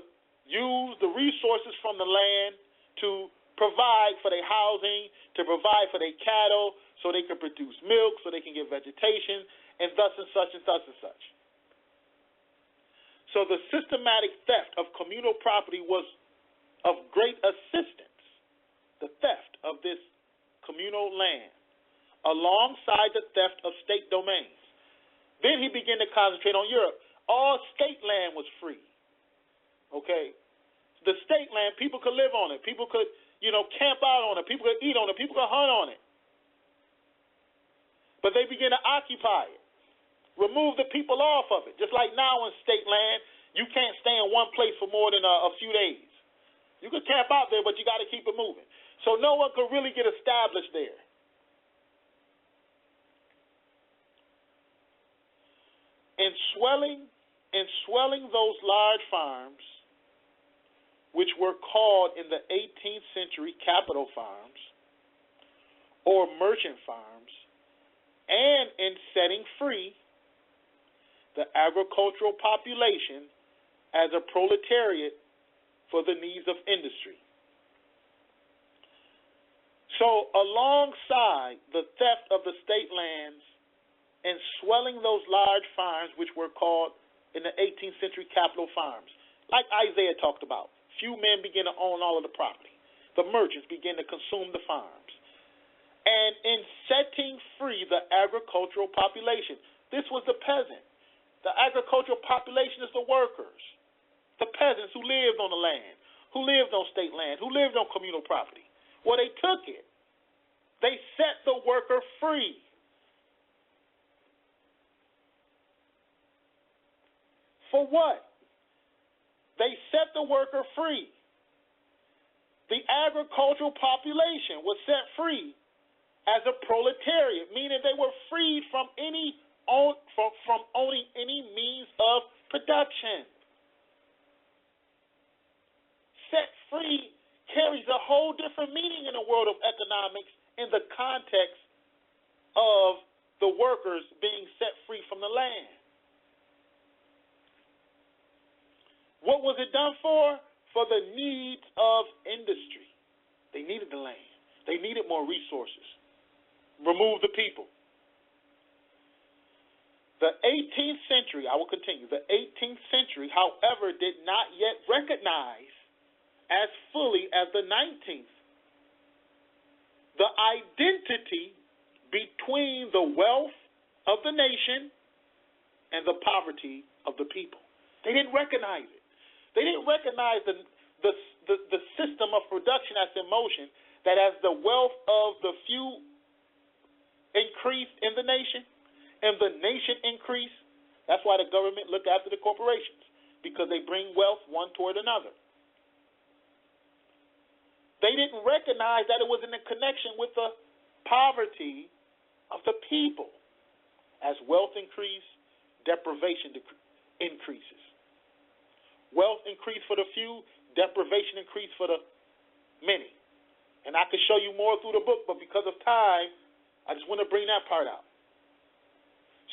use the resources from the land to provide for their housing, to provide for their cattle, so they can produce milk, so they can get vegetation, and thus and such and such and such. So the systematic theft of communal property was of great assistance, the theft of this communal land, alongside the theft of state domains. Then he began to concentrate on Europe. All state land was free. Okay? The state land, people could live on it. People could, camp out on it. People could eat on it. People could hunt on it. But they began to occupy it. Remove the people off of it. Just like now in state land, you can't stay in one place for more than a few days. You could camp out there, but you got to keep it moving. So no one could really get established there. In swelling those large farms, which were called in the 18th century capital farms or merchant farms, and in setting free the agricultural population as a proletariat for the needs of industry. So alongside the theft of the state lands and swelling those large farms, which were called in the 18th century capital farms, like Isaiah talked about, few men began to own all of the property. The merchants began to consume the farms. And in setting free the agricultural population, this was the peasant. The agricultural population is the workers, the peasants who lived on the land, who lived on state land, who lived on communal property. Well, they took it. They set the worker free. For what? They set the worker free. The agricultural population was set free as a proletariat, meaning they were freed from owning any means of production. Set free carries a whole different meaning in the world of economics in the context of the workers being set free from the land. What was it done for? For the needs of industry. They needed the land. They needed more resources. Remove the people. The 18th century, I will continue, the 18th century, however, did not yet recognize as fully as the 19th the identity between the wealth of the nation and the poverty of the people. They didn't recognize it. They didn't recognize the system of production that's in motion, that as the wealth of the few increased in the nation and the nation increased, that's why the government look after the corporations, because they bring wealth one toward another. They didn't recognize that it was in a connection with the poverty of the people. As wealth increased, deprivation increases. Wealth increased for the few, deprivation increased for the many. And I could show you more through the book, but because of time, I just want to bring that part out.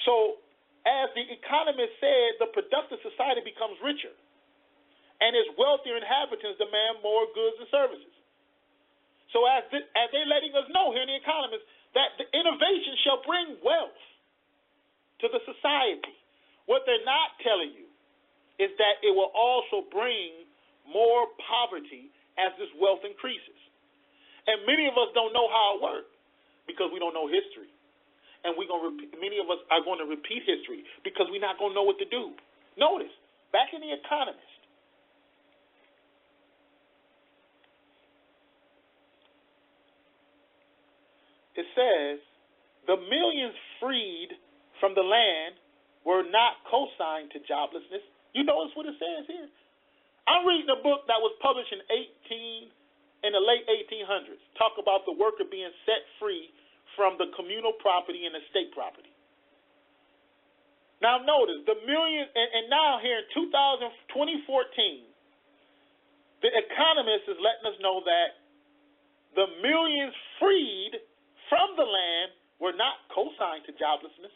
So, as the economist said, the productive society becomes richer, and its wealthier inhabitants demand more goods and services. So as they're letting us know here in the Economist that the innovation shall bring wealth to the society. What they're not telling you is that it will also bring more poverty as this wealth increases. And many of us don't know how it works because we don't know history. And many of us are going to repeat history because we're not going to know what to do. Notice, back in the Economist, it says the millions freed from the land were not co-signed to joblessness. You notice what it says here? I'm reading a book that was published in the late 1800s. Talk about the worker being set free from the communal property and the state property. Now notice, the million, and now here in 2014, the Economist is letting us know that the millions freed from the land were not co-signed to joblessness,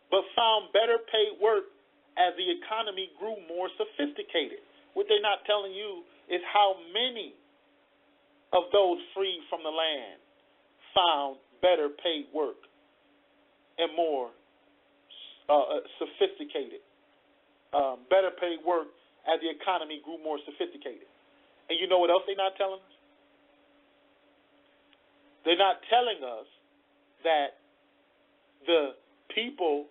but found better paid work as the economy grew more sophisticated. What they're not telling you is how many of those freed from the land found better paid work and more sophisticated, better paid work as the economy grew more sophisticated. And you know what else they're not telling us? They're not telling us that the people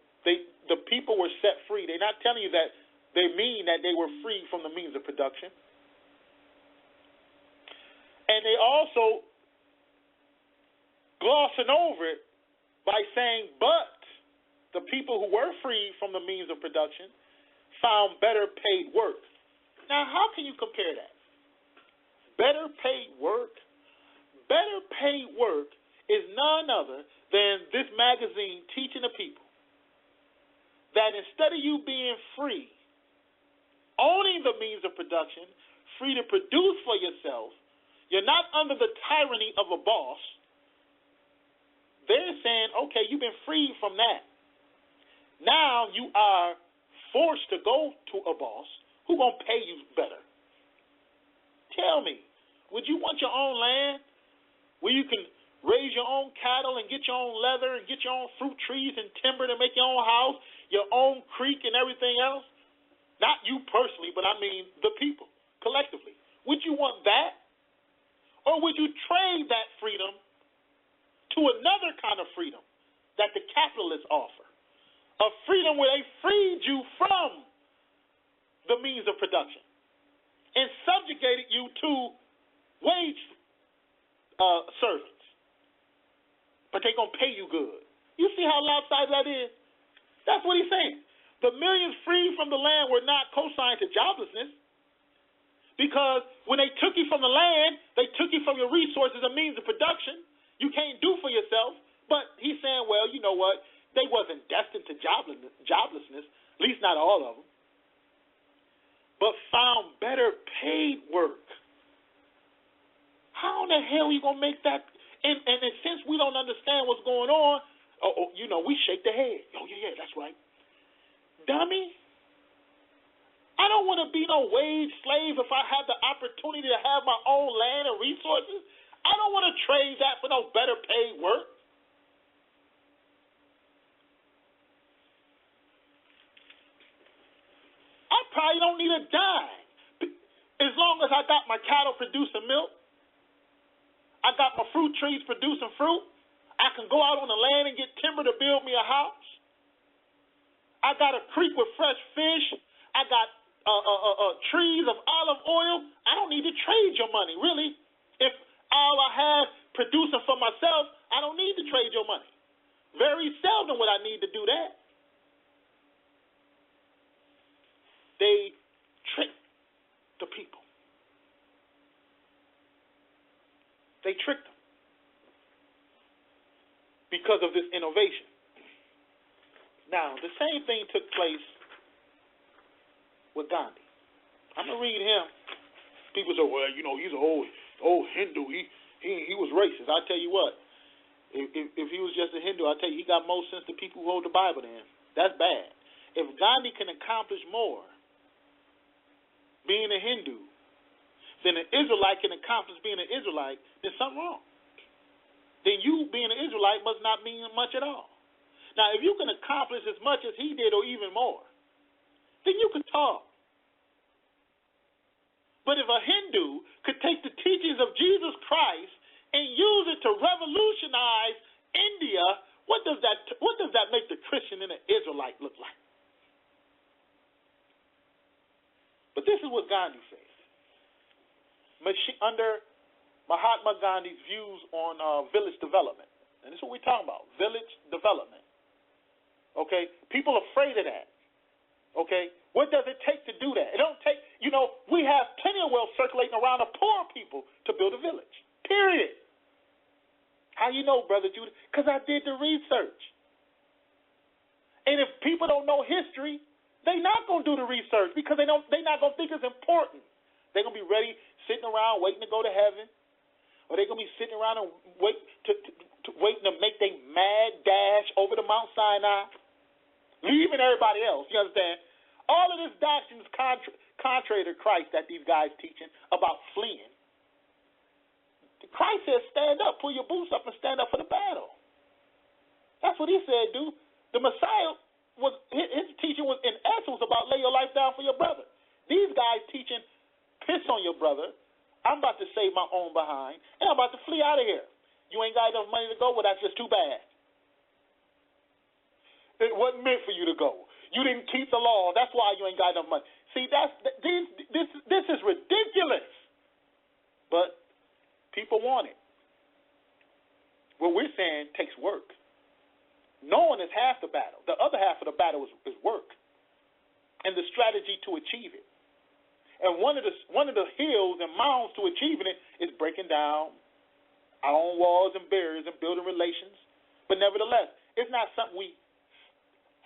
were set free. They're not telling you that they mean that they were free from the means of production. And they also glossing over it by saying, but the people who were free from the means of production found better paid work. Now, how can you compare that? Better paid work? Better paid work is none other than this magazine teaching the people that instead of you being free, owning the means of production, free to produce for yourself, you're not under the tyranny of a boss. They're saying, okay, you've been freed from that. Now you are forced to go to a boss who's going to pay you better. Tell me, would you want your own land where you can raise your own cattle and get your own leather and get your own fruit trees and timber to make your own house, your own creek and everything else? Not you personally, but I mean the people collectively. Would you want that? Or would you trade that freedom to another kind of freedom that the capitalists offer? A freedom where they freed you from the means of production and subjugated you to wage servants. But they're going to pay you good. You see how lopsided that is? That's what he's saying. The millions freed from the land were not co-signed to joblessness because when they took you from the land, they took you from your resources and means of production. You can't do for yourself. But he's saying, well, you know what? They wasn't destined to joblessness, at least not all of them, but found better paid work. How in the hell are you going to make that? And since we don't understand what's going on, we shake the head. Oh, yeah, that's right. Dummy, I don't want to be no wage slave if I have the opportunity to have my own land and resources. I don't want to trade that for no better paid work. I probably don't need a dime. As long as I got my cattle producing milk, I got my fruit trees producing fruit, I can go out on the land and get timber to build me a house. I got a creek with fresh fish. I got trees of olive oil. I don't need to trade your money, really. If all I have producing for myself, I don't need to trade your money. Very seldom would I need to do that. They trick the people. They tricked them because of this innovation. Now, the same thing took place with Gandhi. I'm going to read him. People say, well, he's an old Hindu. He was racist. I tell you what, if he was just a Hindu, I tell you, he got more sense than people who hold the Bible to him. That's bad. If Gandhi can accomplish more being a Hindu than an Israelite can accomplish being an Israelite, there's something wrong. Then you being an Israelite must not mean much at all. Now, if you can accomplish as much as he did or even more, then you can talk. But if a Hindu could take the teachings of Jesus Christ and use it to revolutionize India, what does that make the Christian and the Israelite look like? But this is what Gandhi says. Under Mahatma Gandhi's views on village development. And this is what we're talking about, village development. Okay? People are afraid of that. Okay? What does it take to do that? It don't take, we have plenty of wealth circulating around the poor people to build a village. Period. How you know, Brother Judah? Because I did the research. And if people don't know history, they're not going to do the research because they're not going to think it's important. They're going to be ready, sitting around waiting to go to heaven, or they're going to be sitting around and waiting to make their mad dash over to Mount Sinai, leaving everybody else. You understand? All of this doctrine is contrary to Christ that these guys teaching about fleeing. Christ says, stand up, pull your boots up, and stand up for the battle. That's what he said, dude. The Messiah, his teaching was, in essence, about lay your life down for your brother. These guys teaching, piss on your brother. I'm about to save my own behind, and I'm about to flee out of here. You ain't got enough money to go? Well, that's just too bad. It wasn't meant for you to go. You didn't keep the law. That's why you ain't got enough money. See, this is ridiculous. But people want it. What we're saying takes work. Knowing is half the battle. The other half of the battle is work and the strategy to achieve it. And one of the hills and mounds to achieving it is breaking down our own walls and barriers and building relations. But nevertheless, it's not something we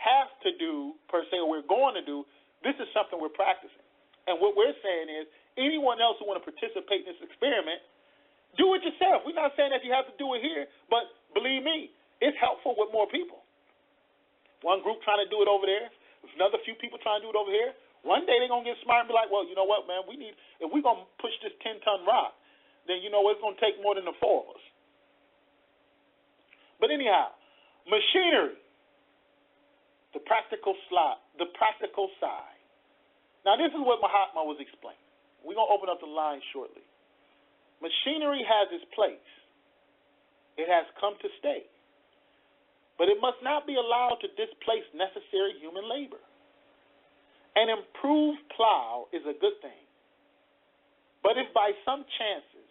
have to do per se or we're going to do. This is something we're practicing. And what we're saying is anyone else who want to participate in this experiment, do it yourself. We're not saying that you have to do it here, but believe me, it's helpful with more people. One group trying to do it over there, another few people trying to do it over here. One day they're going to get smart and be like, well, you know what, man, if we're going to push this 10-ton rock, then you know it's going to take more than the four of us. But anyhow, machinery, the practical side. Now this is what Mahatma was explaining. We're going to open up the line shortly. Machinery has its place. It has come to stay. But it must not be allowed to displace necessary human labor. An improved plow is a good thing. But if by some chances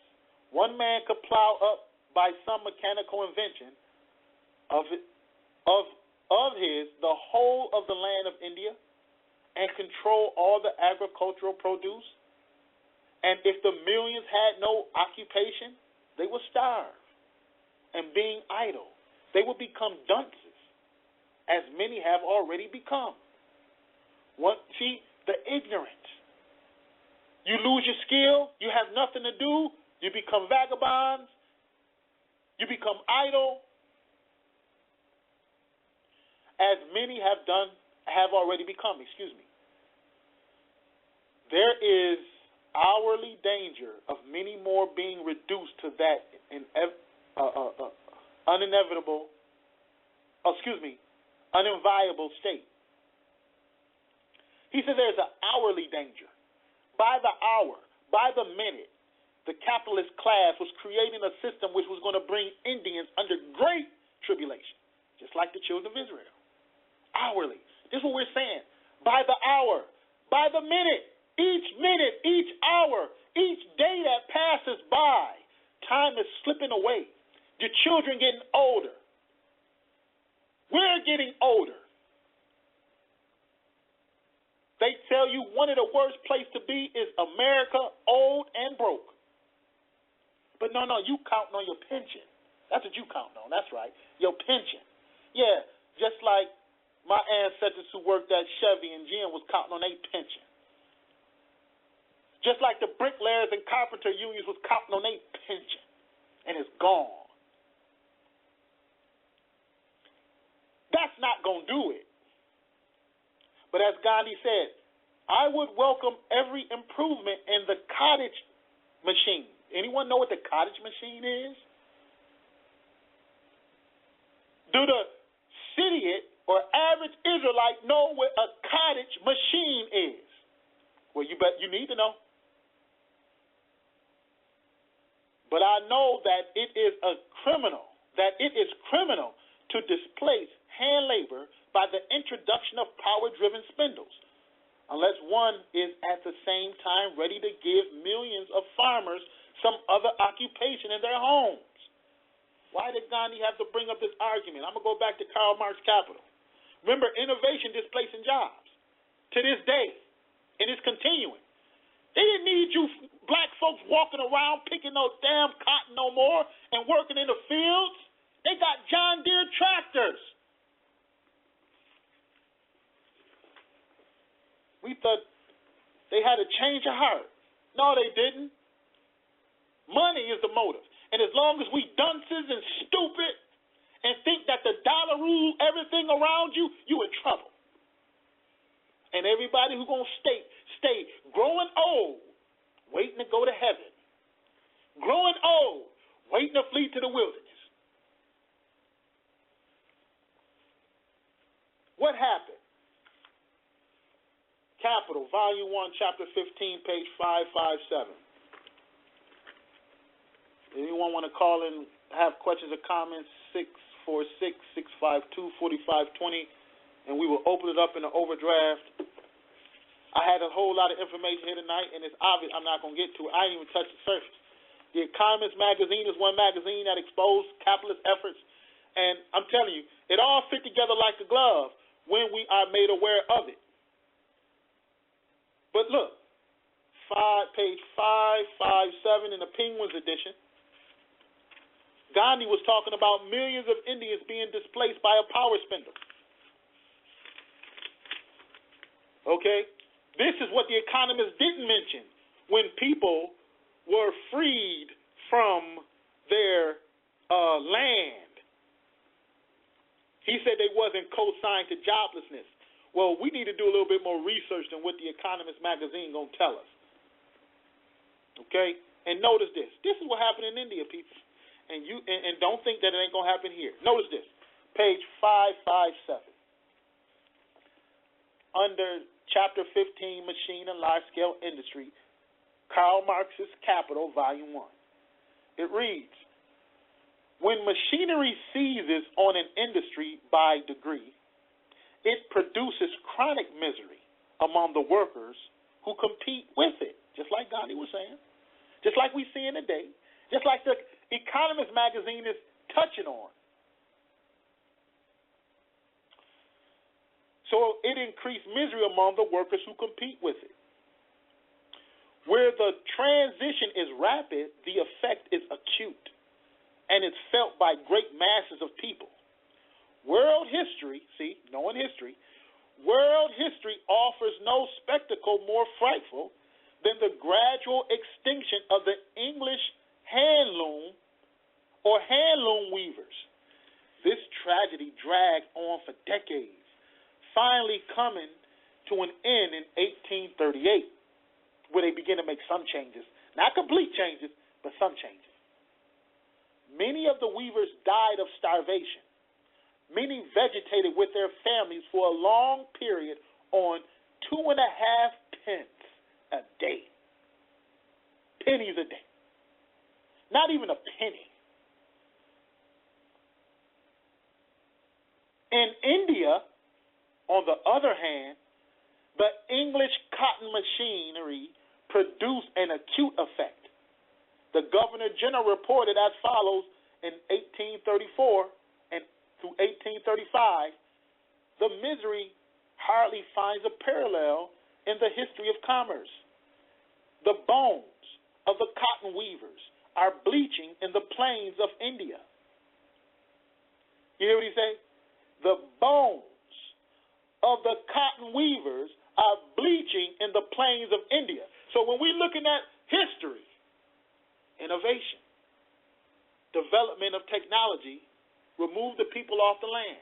one man could plow up by some mechanical invention of his the whole of the land of India and control all the agricultural produce, and if the millions had no occupation, they would starve. And being idle, they will become dunces, as many have already become. See, the ignorant. You lose your skill, you have nothing to do, you become vagabonds, you become idle, as many have already become, There is hourly danger of many more being reduced to that uninviable state. He said there's an hourly danger. By the hour, by the minute, the capitalist class was creating a system which was going to bring Indians under great tribulation, just like the children of Israel. Hourly. This is what we're saying. By the hour, by the minute, each hour, each day that passes by, time is slipping away. Your children getting older. We're getting older. They tell you one of the worst places to be is America, old and broke. But no, you counting on your pension. That's what you counting on. That's right, your pension. Yeah, just like my ancestors who worked at Chevy and GM was counting on their pension. Just like the bricklayers and carpenter unions was counting on their pension. And it's gone. That's not going to do it. But as Gandhi said, I would welcome every improvement in the cottage machine. Anyone know what the cottage machine is? Do the idiot or average Israelite know what a cottage machine is? Well, you need to know. But I know that it is criminal to displace hand labor by the introduction of power-driven spindles, unless one is at the same time ready to give millions of farmers some other occupation in their homes. Why did Gandhi have to bring up this argument? I'm going to go back to Karl Marx Capital. Remember, innovation displacing jobs to this day, and it's continuing. They didn't need you black folks walking around picking no damn cotton no more and working in the fields. They got John Deere tractors. We thought they had a change of heart. No, they didn't. Money is the motive. And as long as we dunces and stupid and think that the dollar rule everything around you, you in trouble. And everybody who's going to stay growing old, waiting to go to heaven. Growing old, waiting to flee to the wilderness. What happened? Capital, Volume 1, Chapter 15, page 557. Anyone want to call in, have questions or comments, 646-652-4520, and we will open it up in the overdraft. I had a whole lot of information here tonight, and it's obvious I'm not going to get to it. I didn't even touch the surface. The Economist magazine is one magazine that exposed capitalist efforts, and I'm telling you, it all fit together like a glove when we are made aware of it. But look, page 557 in the Penguins edition, Gandhi was talking about millions of Indians being displaced by a power spindle. Okay? This is what the Economist didn't mention when people were freed from their land. He said they wasn't co-signed to joblessness. Well, we need to do a little bit more research than what the Economist magazine going to tell us. Okay? And notice this. This is what happened in India, people. And don't think that it ain't going to happen here. Notice this. Page 557. Under Chapter 15, Machine and Large-Scale Industry, Karl Marx's Capital, Volume 1. It reads, when machinery seizes on an industry by degree, it produces chronic misery among the workers who compete with it, just like Gandhi was saying, just like we see in the day, just like the Economist magazine is touching on. So it increased misery among the workers who compete with it. Where the transition is rapid, the effect is acute, and it's felt by great masses of people. World history, see, knowing history, world history offers no spectacle more frightful than the gradual extinction of the English handloom or handloom weavers. This tragedy dragged on for decades, finally coming to an end in 1838, where they began to make some changes. Not complete changes, but some changes. Many of the weavers died of starvation. Many vegetated with their families for a long period on 2.5 pence a day. Pennies a day. Not even a penny. In India, on the other hand, the English cotton machinery produced an acute effect. The Governor General reported as follows in 1834 and through 1835, the misery hardly finds a parallel in the history of commerce. The bones of the cotton weavers are bleaching in the plains of India. You hear what he say? The bones of the cotton weavers are bleaching in the plains of India. So when we're looking at history, innovation, development of technology, remove the people off the land.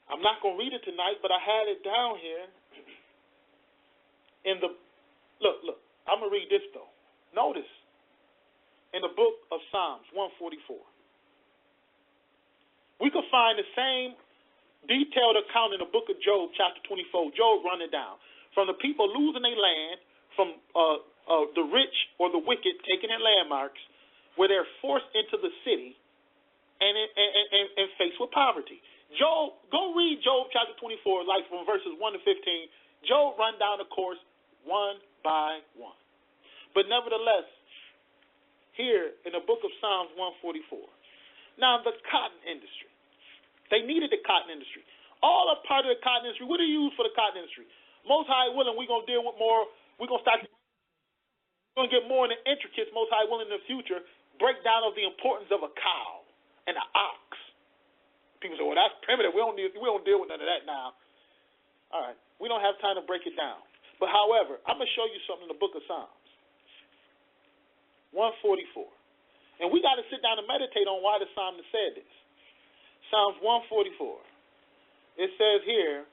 I'm not going to read it tonight, but I had it down here in the, look, I'm going to read this though. Notice, in the book of Psalms 144, we could find the same detailed account in the book of Job, chapter 24. Job run it down. From the people losing their land, from the rich or the wicked taking their landmarks, where they're forced into the city and faced with poverty. Job, go read Job chapter 24, like from verses 1 to 15. Job run down the course one by one. But nevertheless, here in the book of Psalms 144. Now, the cotton industry. They needed the cotton industry. All a part of the cotton industry. What do you use for the cotton industry? Most High willing, we're going to deal with more. We're going to get more in the intricacies, most High willing, in the future, breakdown of the importance of a cow and an ox. People say, well, that's primitive. We don't deal with none of that now. All right. We don't have time to break it down. But, however, I'm going to show you something in the book of Psalms 144. And we got to sit down and meditate on why the psalmist said this. Psalms 144. It says here,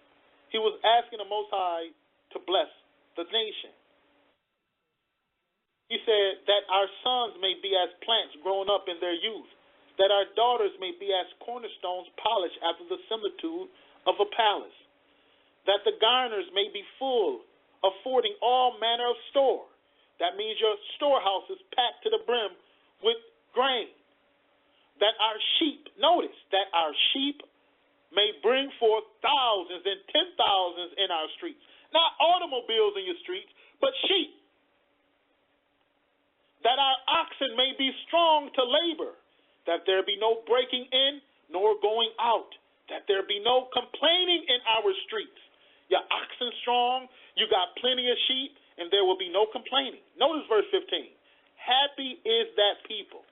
he was asking the Most High to bless the nation. He said that our sons may be as plants growing up in their youth, that our daughters may be as cornerstones polished after the similitude of a palace, that the garners may be full, affording all manner of store. That means your storehouse is packed to the brim with grain. That our sheep, notice, that our sheep may bring forth thousands and 10,000s in our streets. Not automobiles in your streets, but sheep. That our oxen may be strong to labor, that there be no breaking in nor going out, that there be no complaining in our streets. Your oxen strong, you got plenty of sheep, and there will be no complaining. Notice verse 15. Happy is that people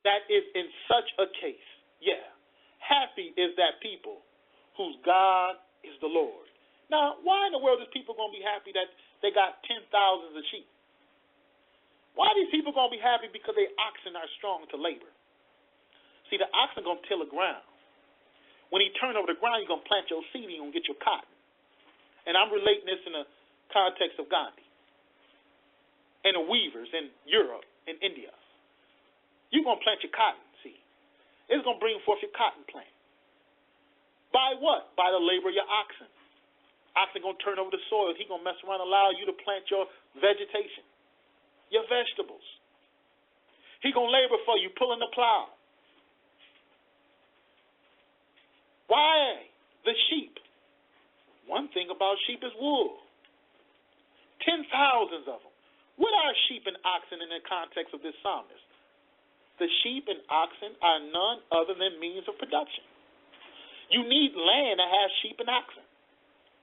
that is in such a case. Yeah. Happy is that people whose God is the Lord. Now, why in the world is people going to be happy that they got 10,000 of sheep? Why are these people going to be happy? Because their oxen are strong to labor. See, the oxen going to till the ground. When he turn over the ground, you're going to plant your seed and you're going to get your cotton. And I'm relating this in the context of Gandhi and the weavers in Europe and India. You're going to plant your cotton seed. It's going to bring forth your cotton plant. By what? By the labor of your oxen. Oxen going to turn over the soil. He going to mess around and allow you to plant your vegetation, your vegetables. He going to labor for you, pulling the plow. Why? The sheep. One thing about sheep is wool. 10,000s of them. What are sheep and oxen in the context of this psalmist? The sheep and oxen are none other than means of production. You need land to have sheep and oxen.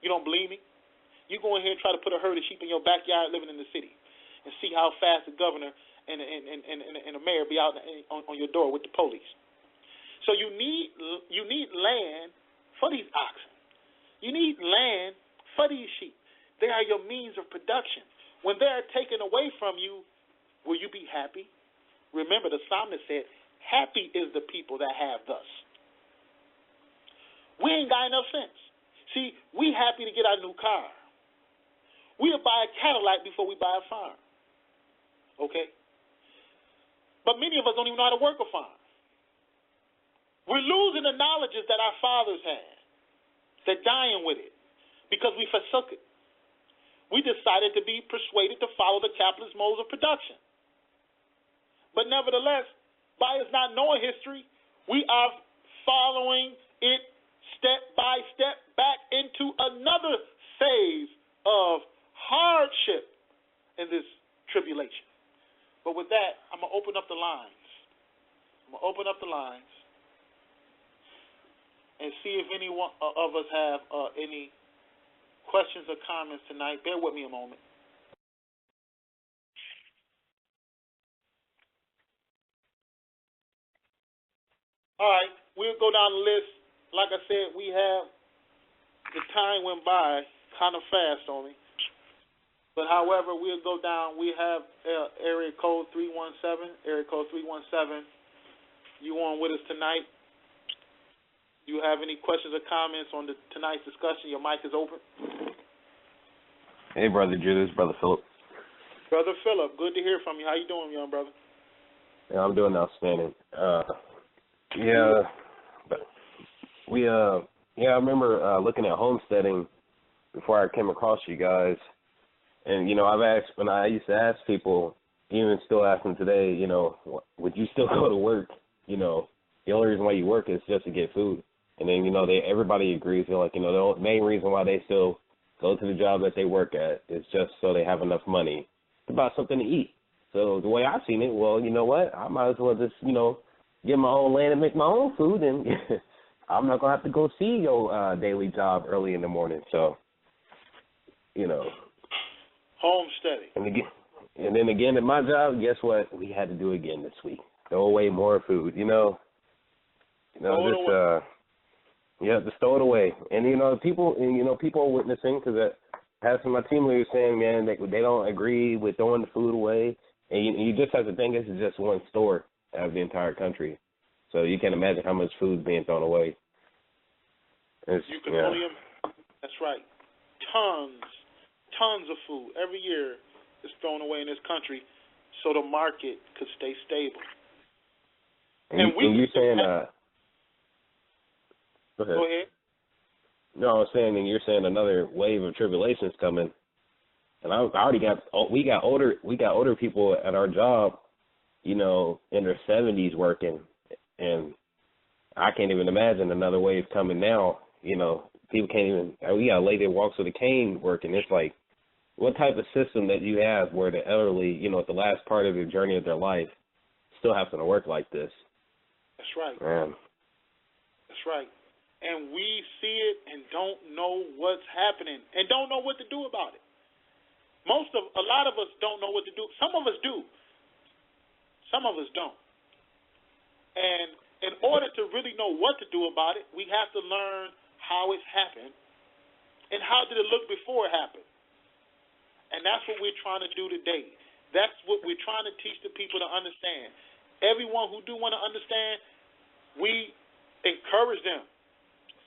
You don't believe me? You go in here and try to put a herd of sheep in your backyard living in the city and see how fast the governor and the mayor be out on your door with the police. So you need land for these oxen. You need land for these sheep. They are your means of production. When they are taken away from you, will you be happy? Remember, the psalmist said, happy is the people that have thus. We ain't got enough sense. See, we happy to get our new car. We'll buy a Cadillac before we buy a farm. Okay? But many of us don't even know how to work a farm. We're losing the knowledges that our fathers had. They're dying with it because we forsook it. We decided to be persuaded to follow the capitalist modes of production. But nevertheless, by us not knowing history, we are following it step by step back into another phase of hardship in this tribulation. But with that, I'm going to open up the lines. And see if any one of us have any questions or comments tonight. Bear with me a moment. All right, we'll go down the list. Like I said, the time went by kind of fast on me. But however, we'll go down. We have area code 317. Area code 317. You on with us tonight? Do you have any questions or comments on tonight's discussion? Your mic is open. Hey, Brother Judas, Brother Philip. Brother Philip, good to hear from you. How you doing, young brother? Yeah, I'm doing outstanding. I remember looking at homesteading before I came across you guys, and when I used to ask people, even still ask them today, would you still go to work? The only reason why you work is just to get food, and then everybody agrees. They're like, the main reason why they still go to the job that they work at is just so they have enough money to buy something to eat. So the way I've seen it, well, you know what? I might as well just, get my own land and make my own food, and I'm not going to have to go see your daily job early in the morning. So, homesteading. And then again at my job, guess what? We had to do again this week. Throw away more food, just throw it away. And people are witnessing, because I have some of my team leaders saying, man, they don't agree with throwing the food away. And you just have to think this is just one store out of the entire country, so you can imagine how much food's being thrown away. That's right. Tons of food every year is thrown away in this country, so the market could stay stable. And you're saying, go ahead. No, I was saying, and you're saying another wave of tribulation is coming. And we got older people at our job, in their 70s working, and I can't even imagine another wave coming now. People can't even. We got a lady that walks with a cane working. It's like, what type of system that you have where the elderly, at the last part of the journey of their life, still have to work like this? That's right. Man. That's right. And we see it and don't know what's happening and don't know what to do about it. A lot of us don't know what to do. Some of us do. Some of us don't. And in order to really know what to do about it, we have to learn how it's happened and how did it look before it happened. And that's what we're trying to do today. That's what we're trying to teach the people to understand. Everyone who do want to understand, we encourage them.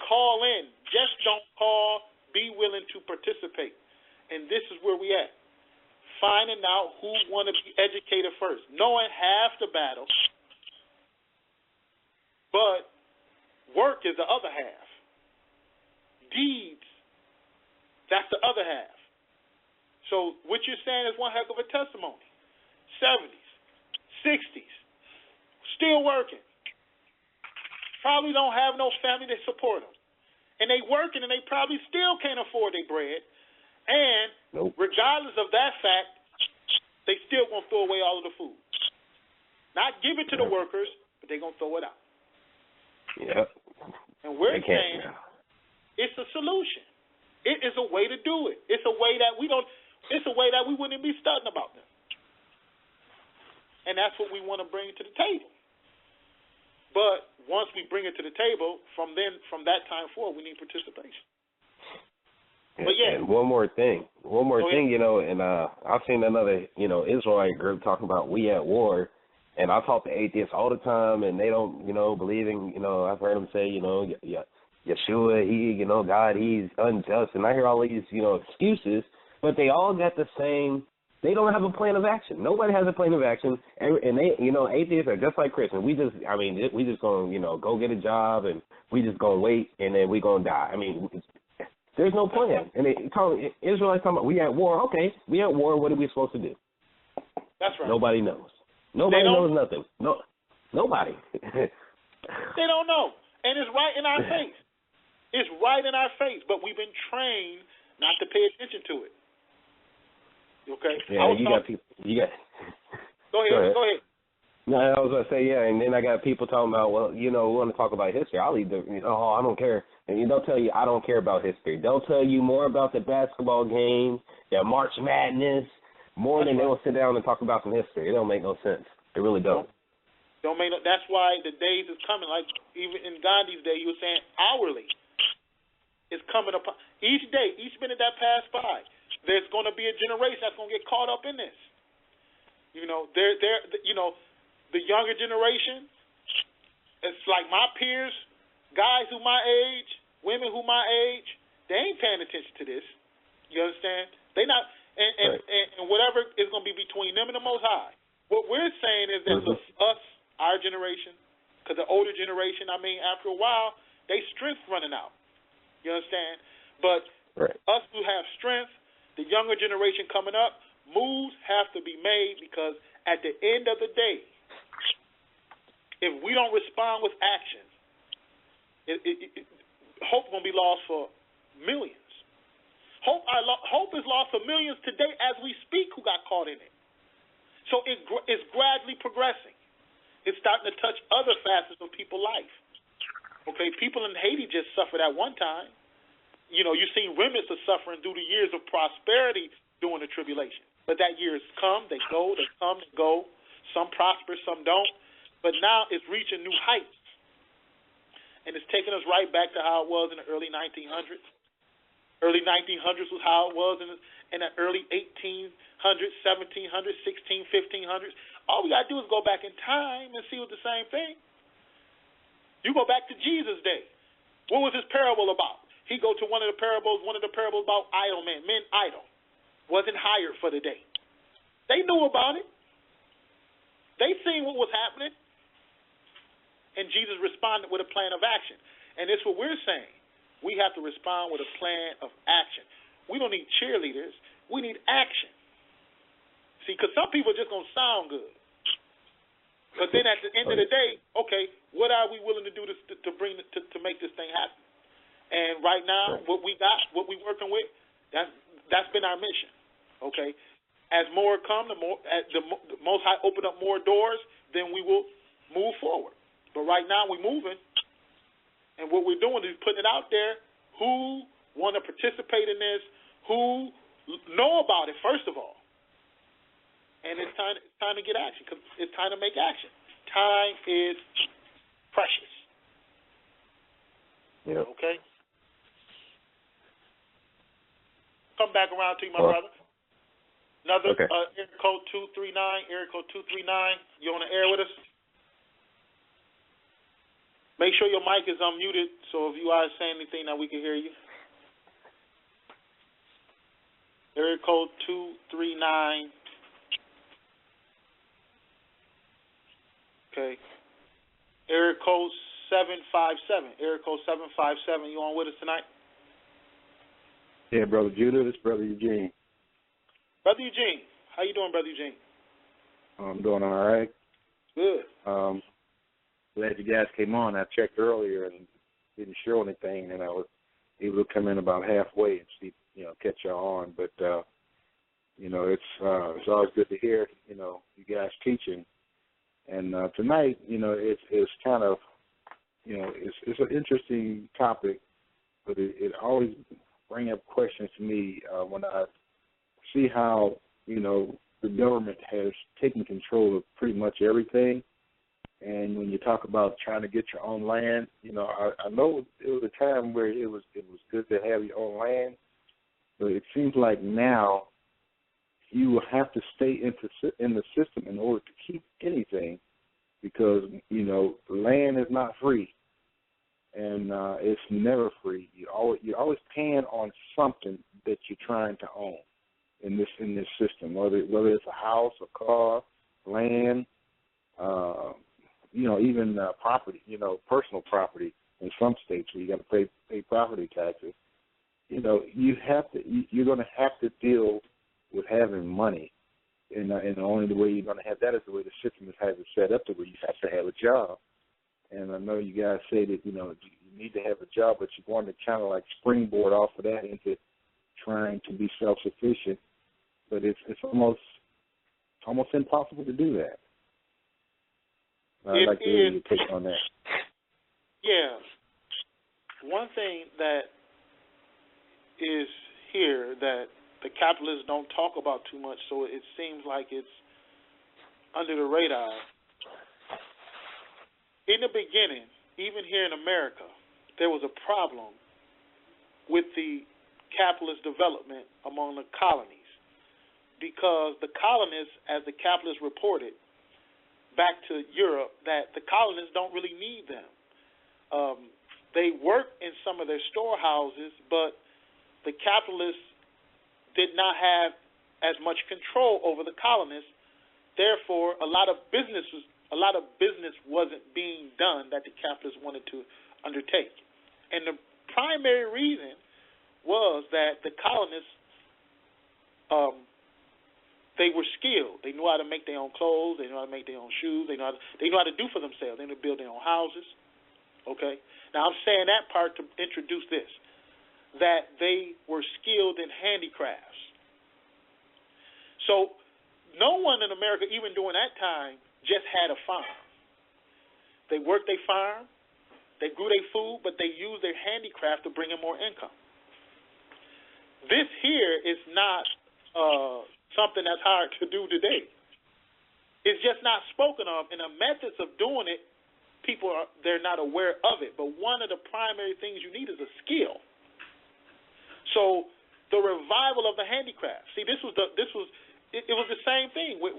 Call in. Just don't call. Be willing to participate. And this is where we at. Finding out who want to be educated first. Knowing half the battle, but work is the other half. Deeds, that's the other half. So what you're saying is one heck of a testimony. 70s, 60s, still working. Probably don't have no family to support them. And they working and they probably still can't afford their bread. And regardless of that fact, they still going to throw away all of the food. Not give it to the workers, but they're going to throw it out. Yep. And we're saying it's a solution. It is a way to do it. It's a way that we wouldn't be studying about them. And that's what we want to bring to the table. But once we bring it to the table, from that time forward, we need participation. But yeah. And one more thing, and I've seen another, Israelite group talking about we at war, and I talk to atheists all the time, and they don't, believe in, I've heard them say, Yeshua, God, he's unjust, and I hear all these, excuses, but they all got the same. They don't have a plan of action. Nobody has a plan of action, and they, atheists are just like Christians. We just gonna, go get a job, and we just gonna wait, and then we gonna die. I mean, there's no plan. And Israelites talking about we at war. Okay, we at war. What are we supposed to do? That's right. Nobody knows. Nobody knows nothing. No, nobody. They don't know, and it's right in our face. It's right in our face, but we've been trained not to pay attention to it. Okay. Yeah, you got people. Go ahead. No, I was gonna say and then I got people talking about, well, we want to talk about history. I'll leave I don't care, and they'll tell you I don't care about history. They'll tell you more about the basketball games, their March Madness, more than they'll sit down and talk about some history. It don't make no sense. It really don't. That's why the days is coming. Like even in Gandhi's day, he was saying hourly. It's coming upon each day, each minute that passed by. There's going to be a generation that's going to get caught up in this. The younger generation, it's like my peers, guys who my age, women who my age, they ain't paying attention to this. You understand? They not, and whatever is going to be between them and the Most High. What we're saying is that us, our generation, because the older generation, after a while, they strength running out. You understand? But us who have strength, the younger generation coming up, moves have to be made, because at the end of the day, if we don't respond with action, hope is going to be lost for millions. Hope is lost for millions today as we speak who got caught in it. So it's gradually progressing. It's starting to touch other facets of people's life. Okay, people in Haiti just suffered at one time. You've seen remnants of suffering through the years of prosperity during the tribulation. But that year has come, they go, they come, they go. Some prosper, some don't. But now it's reaching new heights. And it's taking us right back to how it was in the early 1900s. Early 1900s was how it was in the early 1800s, 1700s, 1500s. All we got to do is go back in time and see what the same thing. You go back to Jesus' day. What was his parable about? He go to one of the parables about idle men idle, wasn't hired for the day. They knew about it. They seen what was happening. And Jesus responded with a plan of action. And it's what we're saying. We have to respond with a plan of action. We don't need cheerleaders. We need action. See, because some people are just going to sound good. But then at the end of the day, okay, what are we willing to do to make this thing happen? And right now, what we got, what we working with, that's been our mission. Okay, as more come, the Most High open up more doors, then we will move forward. But right now, we're moving, and what we're doing is putting it out there. Who want to participate in this? Who know about it? First of all. And it's time to get action, because it's time to make action. Time is precious. Yeah. Okay? Come back around to you, my brother. Another area code 239, area code 239. You on the air with us? Make sure your mic is unmuted, so if you are saying anything, that we can hear you. Area code 239. Okay. Area code 757. Area code 757. You on with us tonight? Yeah, Brother Judah. This is Brother Eugene. Brother Eugene. How you doing, Brother Eugene? I'm doing all right. Good. Glad you guys came on. I checked earlier and didn't show anything, and I was able to come in about halfway and see, catch y'all on. But, it's always good to hear, you guys teaching. And tonight, it's kind of, it's an interesting topic, but it always brings up questions to me when I see how, the government has taken control of pretty much everything. And when you talk about trying to get your own land, I know it was a time where it was good to have your own land, but it seems like now you will have to stay in the system in order to keep anything, because, land is not free, and it's never free. You're always paying on something that you're trying to own in this system, whether it's a house, a car, land, even property, personal property in some states where you got to pay property taxes. You're going to have to deal with having money, and the only way you're going to have that is the way the system has it set up, to where you have to have a job. And I know you guys say that you need to have a job, but you're going to kind of like springboard off of that into trying to be self-sufficient. But it's almost impossible to do that. I'd like to hear your take on that. Yeah. One thing that is here that the capitalists don't talk about too much, so it seems like it's under the radar. In the beginning, even here in America, there was a problem with the capitalist development among the colonies, because the colonists, as the capitalists reported back to Europe, that the colonists don't really need them. They work in some of their storehouses, but the capitalists did not have as much control over the colonists. Therefore, a lot of business wasn't being done that the capitalists wanted to undertake. And the primary reason was that the colonists, they were skilled. They knew how to make their own clothes. They knew how to make their own shoes. They knew how to do for themselves. They knew how to build their own houses. Okay? Now, I'm saying that part to introduce this, that they were skilled in handicrafts. So no one in America, even during that time, just had a farm. They worked their farm, they grew their food, but they used their handicraft to bring in more income. This here is not something that's hard to do today. It's just not spoken of, and the methods of doing it, they're not aware of it. But one of the primary things you need is a skill. So the revival of the handicraft. See, it was the same thing with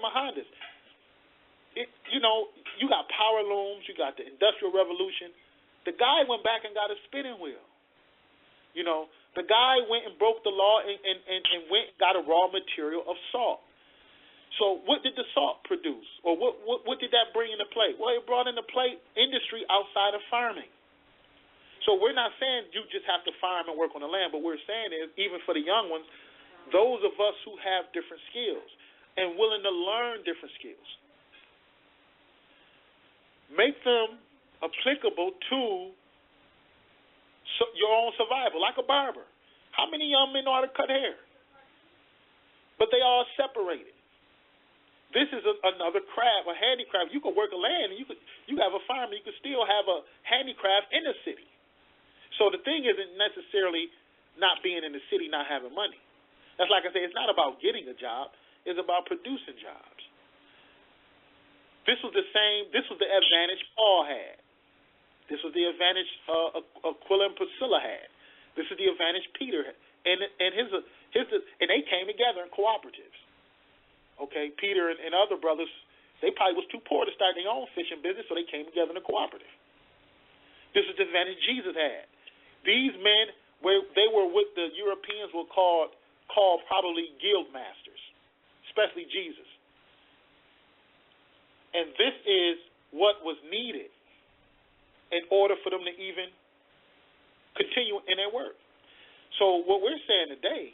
Mohandas. You got power looms, you got the Industrial Revolution. The guy went back and got a spinning wheel. The guy went and broke the law and went and got a raw material of salt. So what did the salt produce? Or what did that bring into play? Well, it brought into play industry outside of farming. So we're not saying you just have to farm and work on the land, but we're saying is, even for the young ones, those of us who have different skills and willing to learn different skills, make them applicable to your own survival, like a barber. How many young men know how to cut hair? But they all separated. This is another craft, a handicraft. You can work a land, and you have a farm, and you can still have a handicraft in the city. So the thing isn't necessarily not being in the city, not having money. That's like I say, it's not about getting a job. It's about producing jobs. This was the advantage Paul had. This was the advantage Aquila and Priscilla had. This is the advantage Peter had. And they came together in cooperatives. Okay, Peter and other brothers, they probably was too poor to start their own fishing business, so they came together in a cooperative. This is the advantage Jesus had. These men, where they were what the Europeans will call probably guild masters, especially Jesus. And this is what was needed in order for them to even continue in their work. So what we're saying today,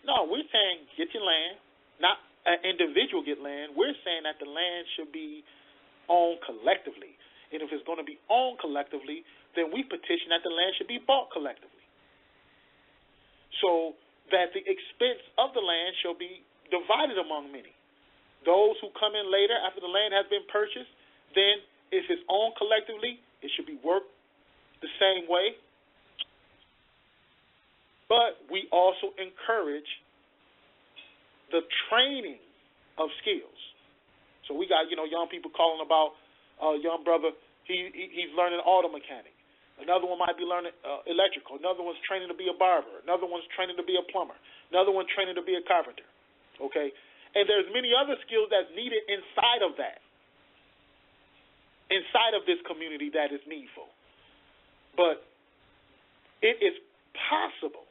we're saying get your land, not an individual get land. We're saying that the land should be owned collectively. And if it's going to be owned collectively, then we petition that the land should be bought collectively. So that the expense of the land shall be divided among many. Those who come in later after the land has been purchased, then if it's owned collectively, it should be worked the same way. But we also encourage the training of skills. So we got, young people calling about a young brother, he's learning auto mechanic. Another one might be learning electrical. Another one's training to be a barber. Another one's training to be a plumber. Another one training to be a carpenter. Okay? And there's many other skills that's needed inside of that. Inside of this community that is needful. But it is possible.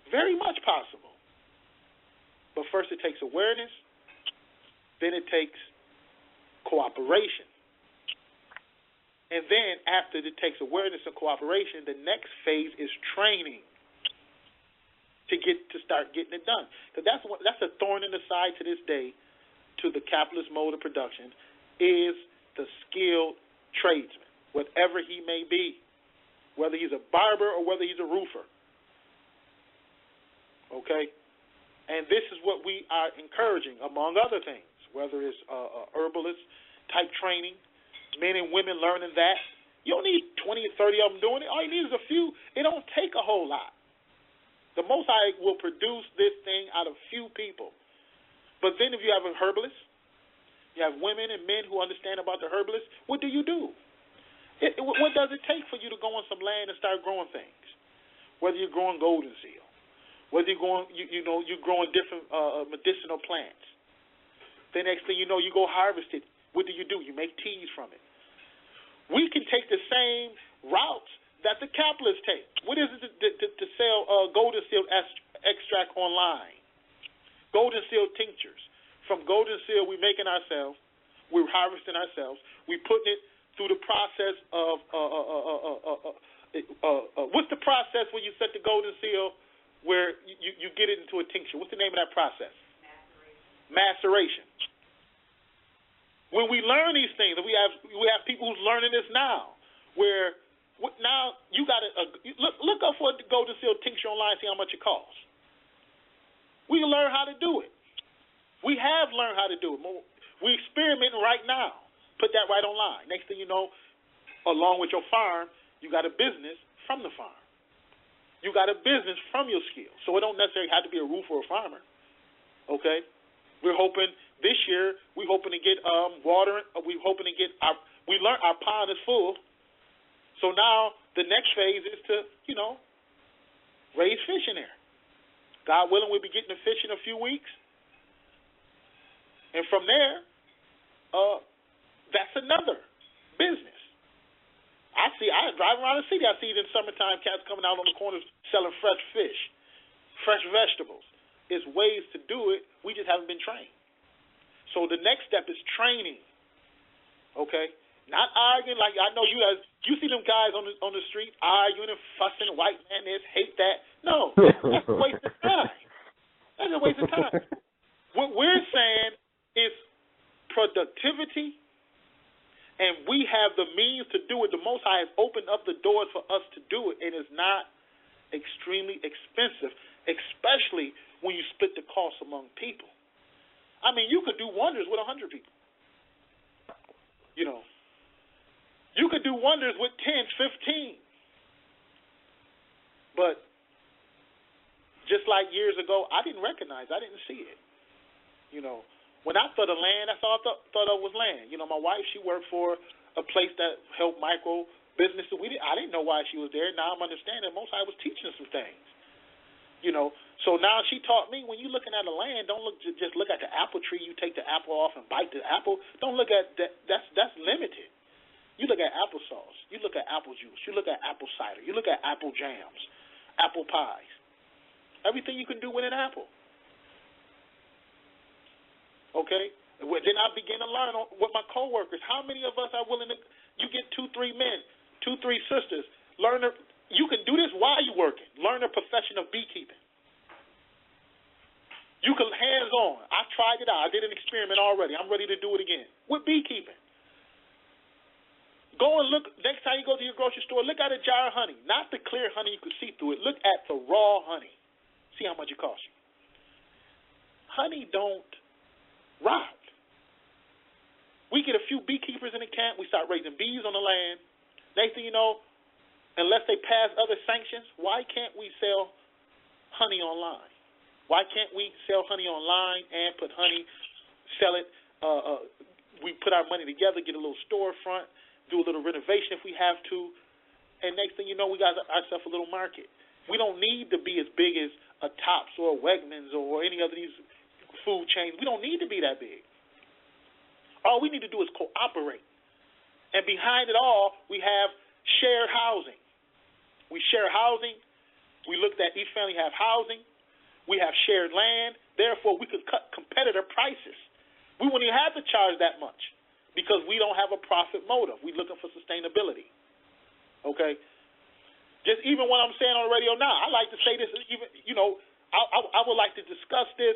Very much possible. But first it takes awareness. Then it takes cooperation. And then after it takes awareness and cooperation, the next phase is training to start getting it done. Because that's a thorn in the side to this day to the capitalist mode of production is the skilled tradesman, whatever he may be, whether he's a barber or whether he's a roofer. Okay? And this is what we are encouraging, among other things, whether it's herbalist type training, men and women learning that. You don't need 20 or 30 of them doing it. All you need is a few. It don't take a whole lot. The Most High will produce this thing out of few people. But then if you have a herbalist, you have women and men who understand about the herbalist, what do you do? What does it take for you to go on some land and start growing things? Whether you're growing golden seal, whether you're growing different medicinal plants. The next thing you know, you go harvest it. What do? You make teas from it. We can take the same routes that the capitalists take. What is it to sell golden seal extract online? Golden seal tinctures. From golden seal, we're making ourselves. We're harvesting ourselves. We're putting it through the process of what's the process when you set the golden seal where you get it into a tincture? What's the name of that process? Maceration. When we learn these things, we have people who's learning this now, where now you got to look up for the golden seal tincture online, see how much it costs. We can learn how to do it. We have learned how to do it. We're experimenting right now. Put that right online. Next thing you know, along with your farm, you got a business from the farm. You got a business from your skills. So it don't necessarily have to be a roofer or a farmer. Okay? We're hoping this year, we're hoping to get water. We're hoping to get we learned our pond is full. So now the next phase is to, raise fish in there. God willing, we'll be getting the fish in a few weeks. And from there, that's another business. I drive around the city, I see it in summertime, cats coming out on the corners selling fresh fish, fresh vegetables. It's ways to do it. We just haven't been trained. So the next step is training. Okay? Not arguing like I know you guys. You see them guys on the street arguing and fussing. White man this, hate that. No, that's a waste of time. That's a waste of time. What we're saying is productivity, and we have the means to do it. The Most High has opened up the doors for us to do it, and it's not extremely expensive, especially when you split the cost among people. I mean, you could do wonders with 100 people. You could do wonders with 10, 15. But just like years ago, I didn't see it. When I thought of land, that's all I thought of was land. My wife, she worked for a place that helped micro businesses. I didn't know why she was there. Now I'm understanding Most High was teaching us some things. So now she taught me, when you're looking at a land, don't just look at the apple tree. You take the apple off and bite the apple. Don't look at that. That's limited. You look at applesauce. You look at apple juice. You look at apple cider. You look at apple jams, apple pies. Everything you can do with an apple. Okay? Then I began to learn with my coworkers. How many of us are willing to, you get 2-3 men, 2-3 sisters, you can do this while you're working. Learn the profession of beekeeping. You can hands-on. I tried it out. I did an experiment already. I'm ready to do it again with beekeeping. Go and look, next time you go to your grocery store, look at a jar of honey. Not the clear honey you can see through it. Look at the raw honey. See how much it costs you. Honey don't rot. We get a few beekeepers in the camp. We start raising bees on the land. Next thing you know, unless they pass other sanctions, why can't we sell honey online? Why can't we sell honey online and put honey, sell it? We put our money together, get a little storefront, do a little renovation if we have to, and next thing you know, we got ourselves a little market. We don't need to be as big as a Tops or a Wegmans or any of these food chains. We don't need to be that big. All we need to do is cooperate. And behind it all, we have shared housing. We share housing. We looked at each family have housing. We have shared land. Therefore, we could cut competitor prices. We wouldn't even have to charge that much because we don't have a profit motive. We're looking for sustainability. Okay? Just even what I'm saying on the radio now, I like to say this, even, I would like to discuss this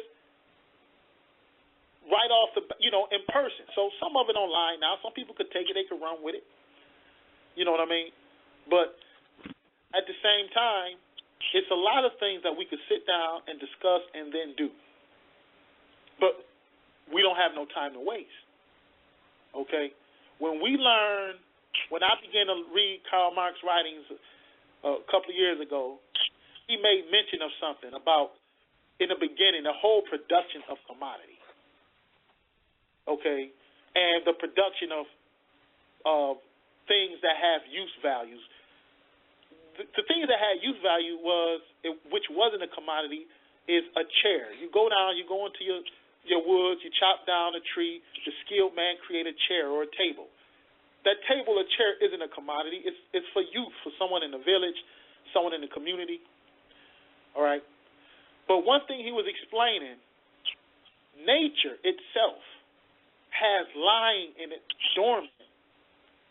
right off the, in person. So some of it online now. Some people could take it. They could run with it. You know what I mean? But at the same time, it's a lot of things that we could sit down and discuss and then do. But we don't have no time to waste. Okay? When I began to read Karl Marx's writings a couple of years ago, he made mention of something about, in the beginning, the whole production of commodity. Okay? And the production of things that have use values. The things that had use value which wasn't a commodity, is a chair. You go down, you go into your woods, you chop down a tree, the skilled man create a chair or a table. That table or chair isn't a commodity. It's for use, for someone in the village, someone in the community. All right? But one thing he was explaining, nature itself has lying in it dormant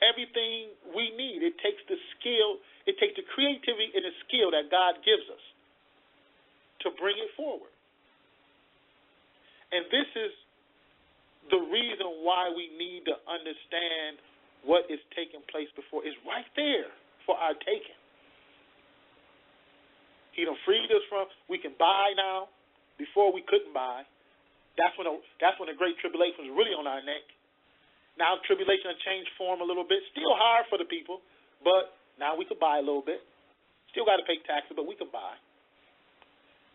everything we need. It takes the skill, it takes the creativity and the skill that God gives us to bring it forward. And this is the reason why we need to understand what is taking place before. It's right there for our taking. He done freed us from, we can buy now. Before we couldn't buy. That's when the Great Tribulation was really on our neck. Now tribulation has changed form a little bit. Still hard for the people, but now we could buy a little bit. Still got to pay taxes, but we can buy.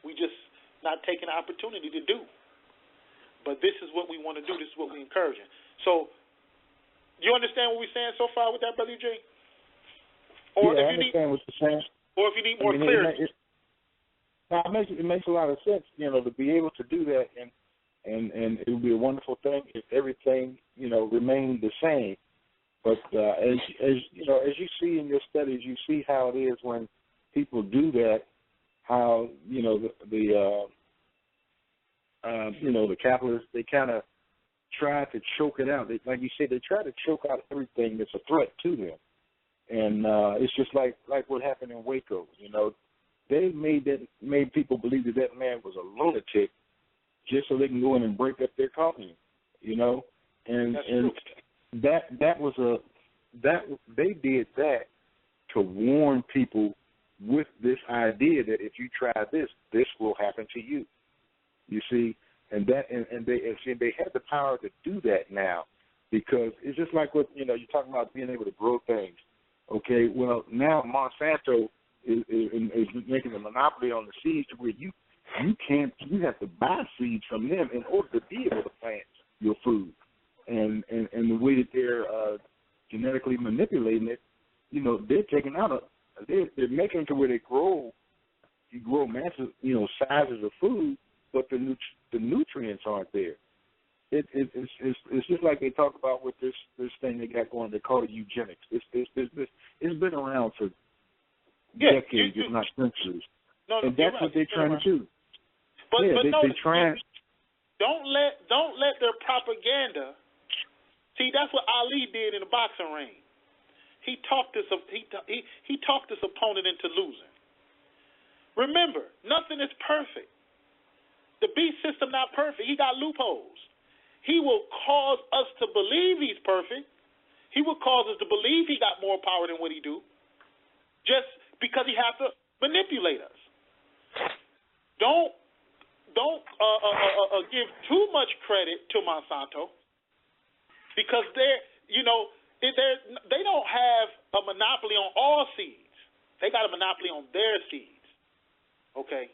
We just not taking the opportunity to do. But this is what we want to do. This is what we're encouraging. So, you understand what we're saying so far with that, Brother Eugene? Or yeah, if you I understand what you're saying. Or if you need more clarity. It makes a lot of sense, to be able to do that, and it would be a wonderful thing if everything, remained the same. But as you see in your studies, you see how it is when people do that. How the capitalists, they kind of try to choke it out. Like you said, they try to choke out everything that's a threat to them. And it's just like what happened in Waco. They made people believe that man was a lunatic just so they can go in and break up their colony. And they did that to warn people with this idea that if you try this will happen to you. You see, and they have the power to do that now, because it's just like what you're talking about, being able to grow things. Okay, well now Monsanto is making a monopoly on the seeds to where you have to buy seeds from them in order to be able to plant your food, and the way that they're genetically manipulating it, they're taking out they're making it to where you grow massive sizes of food, but the nutrients aren't there. It's just like they talk about with this thing they got going. They call it eugenics. It's been around for decades, if not centuries. And that's what they're trying to do. But they're trying. Don't let their propaganda. See, that's what Ali did in the boxing ring. He talked his opponent into losing. Remember, nothing is perfect. The beast system not perfect. He got loopholes. He will cause us to believe he's perfect. He will cause us to believe he got more power than what he do, just because he has to manipulate us. Don't give too much credit to Monsanto, because they don't have a monopoly on all seeds. They got a monopoly on their seeds. Okay,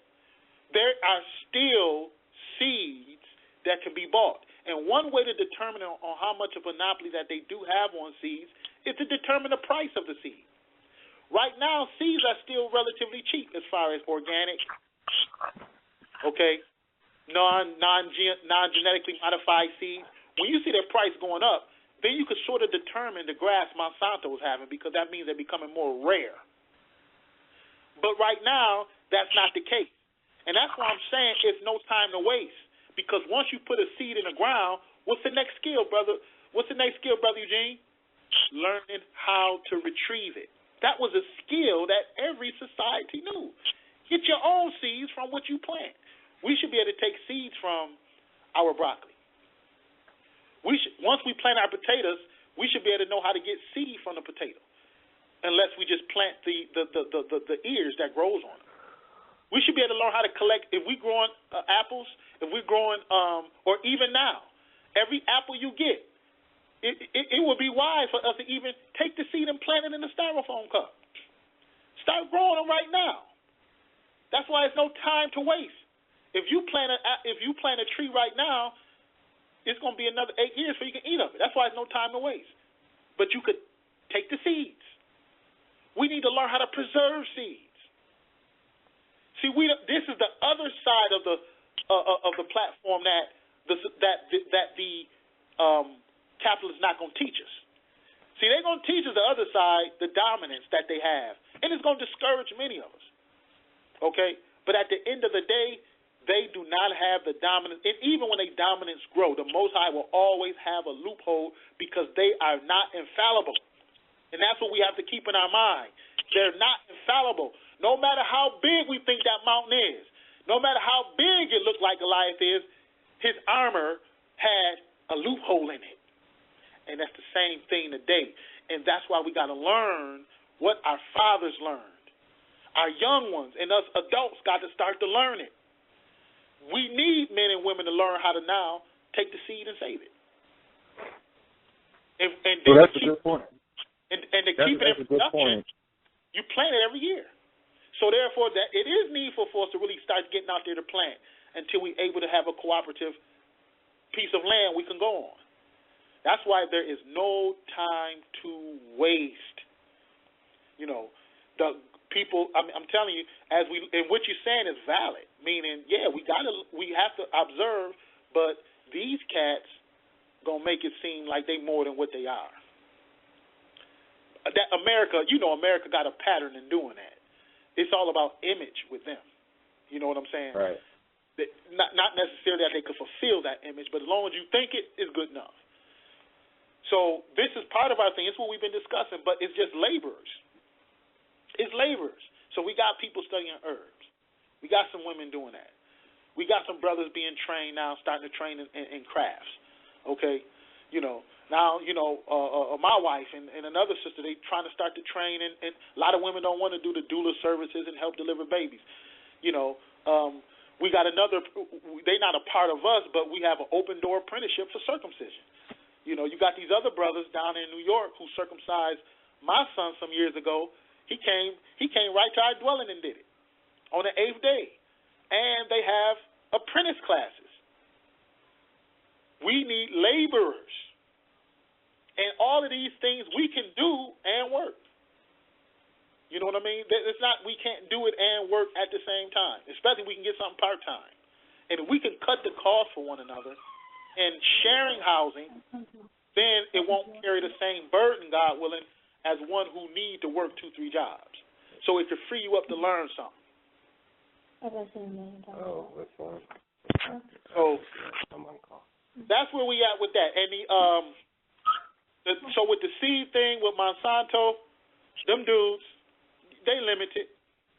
there are still seeds that can be bought. And one way to determine on how much of a monopoly that they do have on seeds is to determine the price of the seed. Right now, seeds are still relatively cheap as far as organic, non-genetically modified seeds. When you see their price going up, then you could sort of determine the grass Monsanto is having, because that means they're becoming more rare. But right now, that's not the case. And that's why I'm saying it's no time to waste. Because once you put a seed in the ground, what's the next skill, brother? What's the next skill, Brother Eugene? Learning how to retrieve it. That was a skill that every society knew. Get your own seeds from what you plant. We should be able to take seeds from our broccoli. Once we plant our potatoes, we should be able to know how to get seed from the potato, unless we just plant the ears that grows on it. We should be able to learn how to collect. If we're growing apples, if we're growing, or even now, every apple you get, it would be wise for us to even take the seed and plant it in a styrofoam cup. Start growing them right now. That's why it's no time to waste. If you plant a tree right now, it's going to be another 8 years before you can eat of it. That's why it's no time to waste. But you could take the seeds. We need to learn how to preserve seeds. See, this is the other side of the platform that the capitalists not going to teach us. See, they're going to teach us the other side, the dominance that they have, and it's going to discourage many of us. Okay, but at the end of the day, they do not have the dominance, and even when their dominance grow, the Most High will always have a loophole, because they are not infallible, and that's what we have to keep in our mind. They're not infallible. No matter how big we think that mountain is, no matter how big it looked like Goliath is, his armor had a loophole in it. And that's the same thing today. And that's why we got to learn what our fathers learned. Our young ones and us adults got to start to learn it. we need men and women to learn how to now take the seed and save it. And so that's a good point. And to keep it in production, you plant it every year. So therefore, that it is needful for us to really start getting out there to plant until we're able to have a cooperative piece of land we can go on. That's why there is no time to waste. You know, the people. I'm telling you, and what you're saying is valid. Meaning, yeah, we have to observe, but these cats gonna make it seem like they more than what they are. That America got a pattern in doing that. It's all about image with them. You know what I'm saying? Right. Not necessarily that they could fulfill that image, but as long as you think it, it's good enough. So this is part of our thing. It's what we've been discussing, but it's just laborers. It's laborers. So we got people studying herbs. We got some women doing that. We got some brothers being trained now, starting to train in crafts. Okay? Now, my wife and another sister, they trying to start to train, and a lot of women don't want to do the doula services and help deliver babies. We got another, they're not a part of us, but we have an open door apprenticeship for circumcision. You got these other brothers down in New York who circumcised my son some years ago. He came right to our dwelling and did it on the 8th day. And they have apprentice classes. We need laborers. And all of these things we can do and work. You know what I mean? It's not we can't do it and work at the same time, especially if we can get something part-time. And if we can cut the cost for one another and sharing housing, then it won't carry the same burden, God willing, as one who need to work 2-3 jobs. So it could free you up to learn something. Oh, that's fine. So that's where we at with that. And so with the seed thing with Monsanto, them dudes, they limited.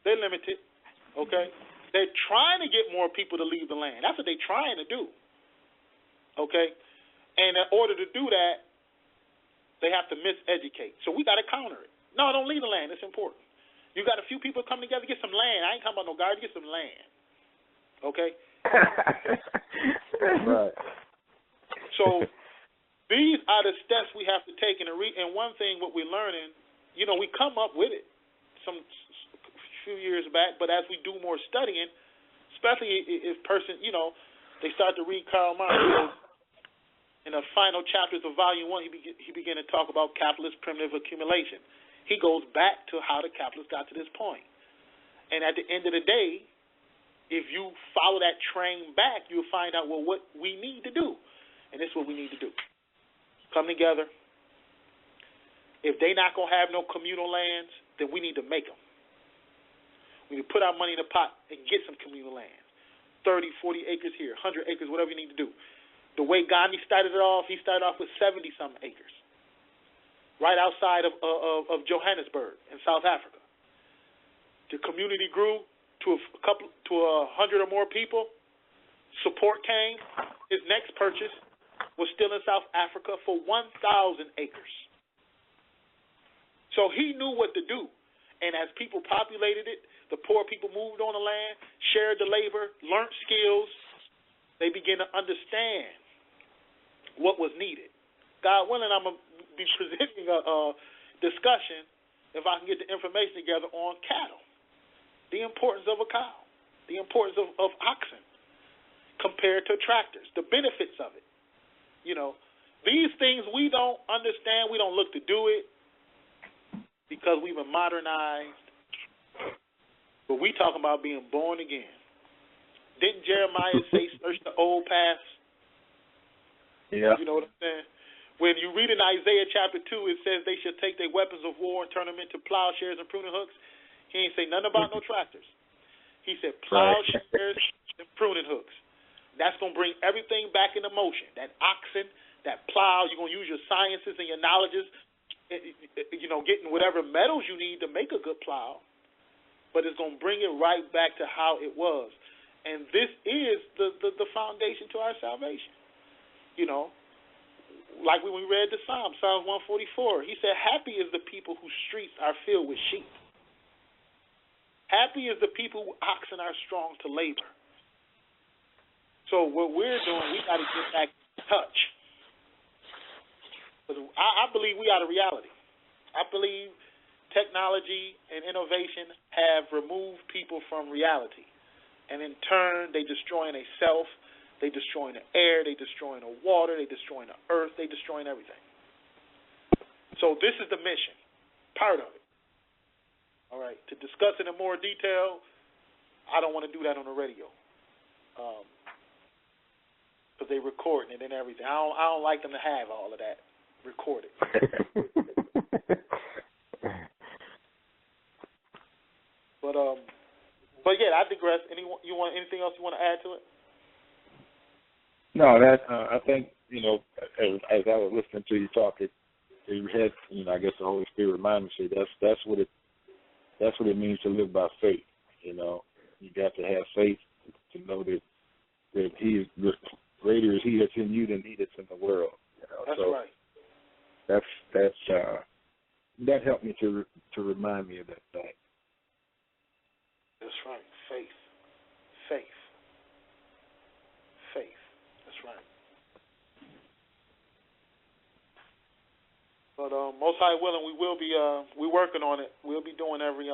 Okay? They're trying to get more people to leave the land. That's what they're trying to do. Okay? And in order to do that, they have to miseducate. So we got to counter it. No, don't leave the land. It's important. You got a few people come together, get some land. I ain't talking about no garden. Get some land. Okay? Right. So these are the steps we have to take. And one thing, what we're learning, we come up with it some few years back, but as we do more studying, especially if they start to read Karl Marx, in the final chapters of Volume 1, he began to talk about capitalist primitive accumulation. He goes back to how the capitalists got to this point. And at the end of the day, if you follow that train back, you'll find out, what we need to do. And this is what we need to do. Come together. If they're not going to have no communal lands, then we need to make them. We need to put our money in the pot and get some communal lands. 30, 40 acres here, 100 acres, whatever you need to do. The way Gandhi started it off, he started off with 70-something acres, right outside of Johannesburg in South Africa. The community grew to 100 or more people. Support came. His next purchase was still in South Africa for 1,000 acres. So he knew what to do. And as people populated it, the poor people moved on the land, shared the labor, learned skills. They began to understand what was needed. God willing, I'm going to be presenting a discussion, if I can get the information together, on cattle. The importance of a cow. The importance of oxen compared to tractors. The benefits of it. These things we don't understand. We don't look to do it because we've been modernized. But we talking about being born again. Didn't Jeremiah say, search the old paths? Yeah. You know what I'm saying? When you read in Isaiah chapter 2, it says they should take their weapons of war and turn them into plowshares and pruning hooks. He ain't say nothing about no tractors. He said plowshares and pruning hooks. That's going to bring everything back into motion. That oxen, that plow, you're going to use your sciences and your knowledges, getting whatever metals you need to make a good plow. But it's going to bring it right back to how it was. And this is the foundation to our salvation. Like when we read the Psalms 144, he said, happy is the people whose streets are filled with sheep. Happy is the people whose oxen are strong to labor. So what we're doing, we got to get back in touch. Because I believe we out of reality. I believe technology and innovation have removed people from reality. And in turn, they destroying a self, they destroying the air, they destroying the water, they destroying the earth, they destroying everything. So this is the mission, part of it. All right, to discuss it in more detail, I don't want to do that on the radio. Because they recording it and everything. I don't like them to have all of that recorded. But yeah, I digress. Anything else you want to add to it? No, I think, as I was listening to you talk, it had, I guess the Holy Spirit reminded me, that's what it means to live by faith. You got to have faith to know that He is greater is He that's in you than he that's in the world. That's so right. That helped me to remind me of that fact. That's right. Faith. That's right. But most high willing, we will be we're working on it. We'll be doing every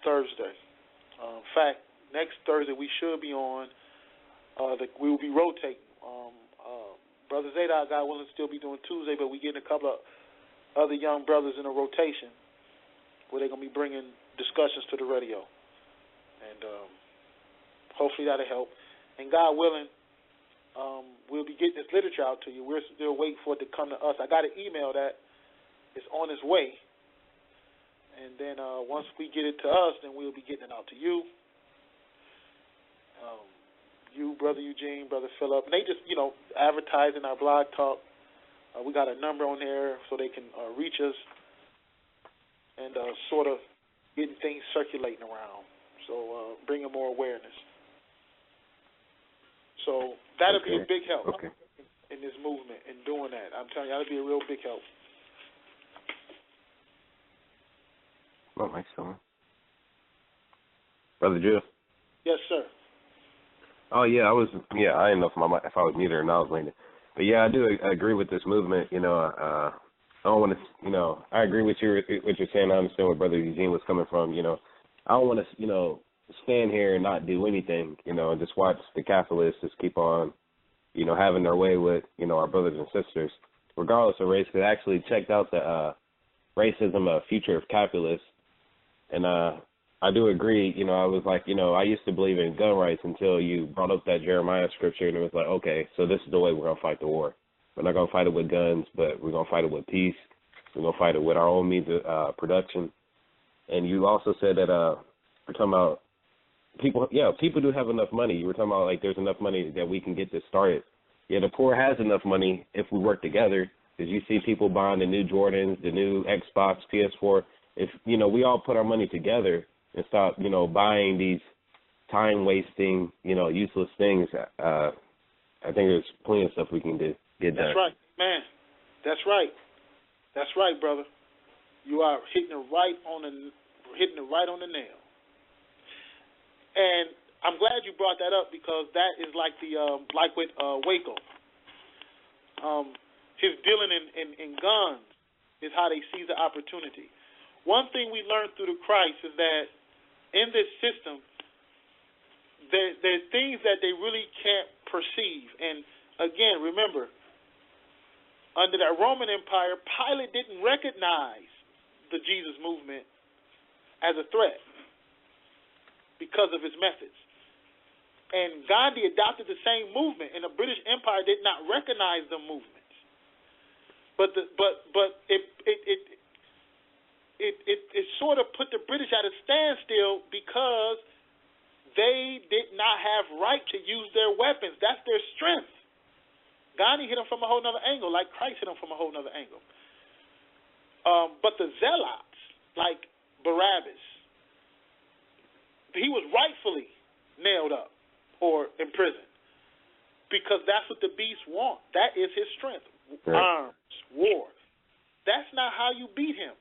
Thursday. In fact, next Thursday we should be on. We will be rotating. Brother Zadok, God willing, still be doing Tuesday, but we getting a couple of other young brothers in a rotation where they're gonna be bringing discussions to the radio, and hopefully that'll help. And God willing, we'll be getting this literature out to you. We're still waiting for it to come to us. I got an email that is on its way, and then once we get it to us, then we'll be getting it out to you. You, Brother Eugene, Brother Phillip, and they just, advertise in our blog talk. We got a number on there so they can reach us and sort of getting things circulating around. So bringing more awareness. So that'll be a big help in this movement and doing that. I'm telling you, that'll be a real big help. Well, nice one. Brother Jeff. Yes, sir. Oh yeah, I didn't know if I was muted or not. I was waiting. But yeah, I do agree with this movement. I don't want to. I agree with you what you're saying. I understand where Brother Eugene was coming from. I don't want to stand here and not do anything. And just watch the capitalists just keep on, having their way with our brothers and sisters, regardless of race. Because I actually checked out the racism, future of capitalists, and I do agree, I was like, I used to believe in gun rights until you brought up that Jeremiah scripture, and it was like, okay, so this is the way we're going to fight the war. We're not going to fight it with guns, but we're going to fight it with peace. We're going to fight it with our own means of production. And you also said that we're talking about people do have enough money. You were talking about, like, there's enough money that we can get this started. Yeah, the poor has enough money if we work together, because you see people buying the new Jordans, the new Xbox, PS4. If, we all put our money together and stop, buying these time-wasting, useless things, I think there's plenty of stuff we can get done. That's right, man. That's right, brother. You are hitting it right on the nail. And I'm glad you brought that up, because that is like like with Waco. His dealing in guns is how they see the opportunity. One thing we learned through the Christ is that in this system, there's things that they really can't perceive. And again, remember, under that Roman Empire, Pilate didn't recognize the Jesus movement as a threat because of his methods. And Gandhi adopted the same movement, and the British Empire did not recognize the movements. But it sort of put the British at a standstill because they did not have right to use their weapons. That's their strength. Gandhi hit them from a whole other angle, like Christ hit them from a whole other angle. But the zealots, like Barabbas, he was rightfully nailed up or imprisoned because that's what the beast wants. That is his strength. Right. Arms, war. That's not how you beat him.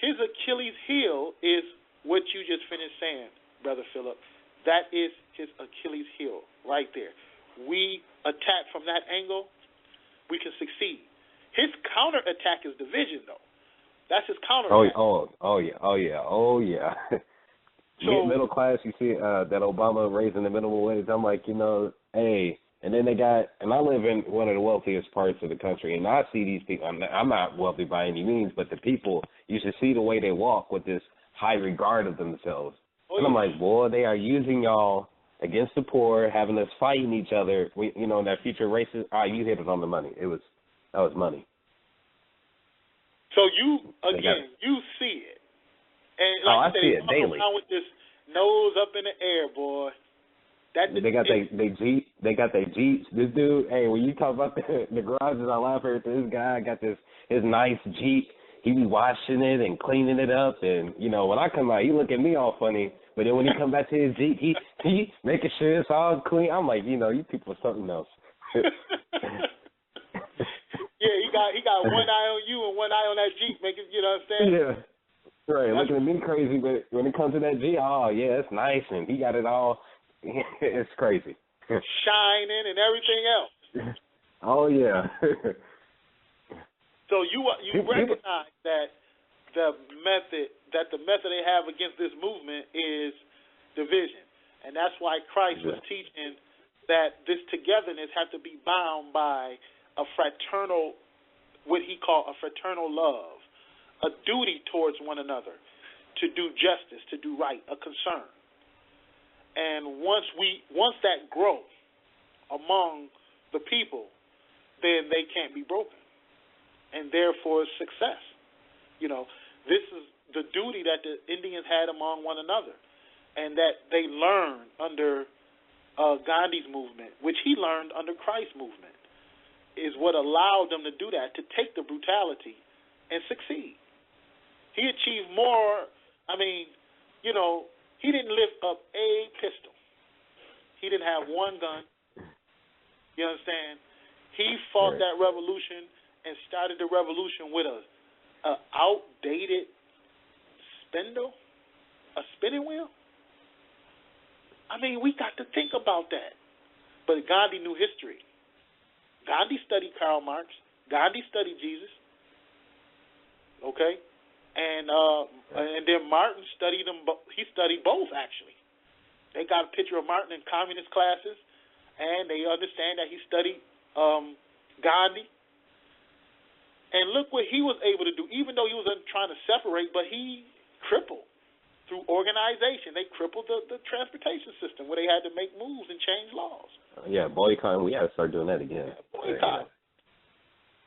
His Achilles heel is what you just finished saying, Brother Phillip. That is his Achilles heel right there. we attack from that angle, we can succeed. His counterattack is division, though. That's his counterattack. Oh yeah. So, middle class, you see that Obama raising the minimum wage. I'm like, hey. And then and I live in one of the wealthiest parts of the country, and I see these people. I'm not wealthy by any means, but the people, you should see the way they walk with this high regard of themselves. And I'm like, boy, they are using y'all against the poor, having us fighting each other. That future racist. You hit it on the money. That was money. So you see it, and like I see it daily. With this nose up in the air, boy. They got their Jeeps. This dude, hey, when you talk about the garages, I laugh at this guy got his nice Jeep. He be washing it and cleaning it up, and when I come out, he look at me all funny. But then when he come back to his Jeep, he making sure it's all clean. I'm like, you people are something else. Yeah, he got one eye on you and one eye on that Jeep, making what I'm saying? Yeah, right. Looking at me crazy, but when it comes to that Jeep, it's nice, and he got it all. It's crazy. Shining and everything else. Oh yeah. So you recognize that the method they have against this movement is division, and that's why Christ was teaching that this togetherness has to be bound by a fraternal, what he called a fraternal love, a duty towards one another, to do justice, to do right, a concern. And once that grows among the people, then they can't be broken, and therefore success. This is the duty that the Indians had among one another, and that they learned under Gandhi's movement, which he learned under Christ's movement, is what allowed them to do that, to take the brutality and succeed. He achieved more. He didn't lift up a pistol. He didn't have one gun. You understand? He fought that revolution and started the revolution with a outdated spindle, a spinning wheel. We got to think about that. But Gandhi knew history. Gandhi studied Karl Marx. Gandhi studied Jesus. Okay? And then Martin studied them. He studied both, actually. They got a picture of Martin in communist classes, and they understand that he studied Gandhi. And look what he was able to do, even though he was trying to separate, but he crippled through organization. They crippled the transportation system where they had to make moves and change laws. Yeah, boycott. We got to start doing that again. Boycott.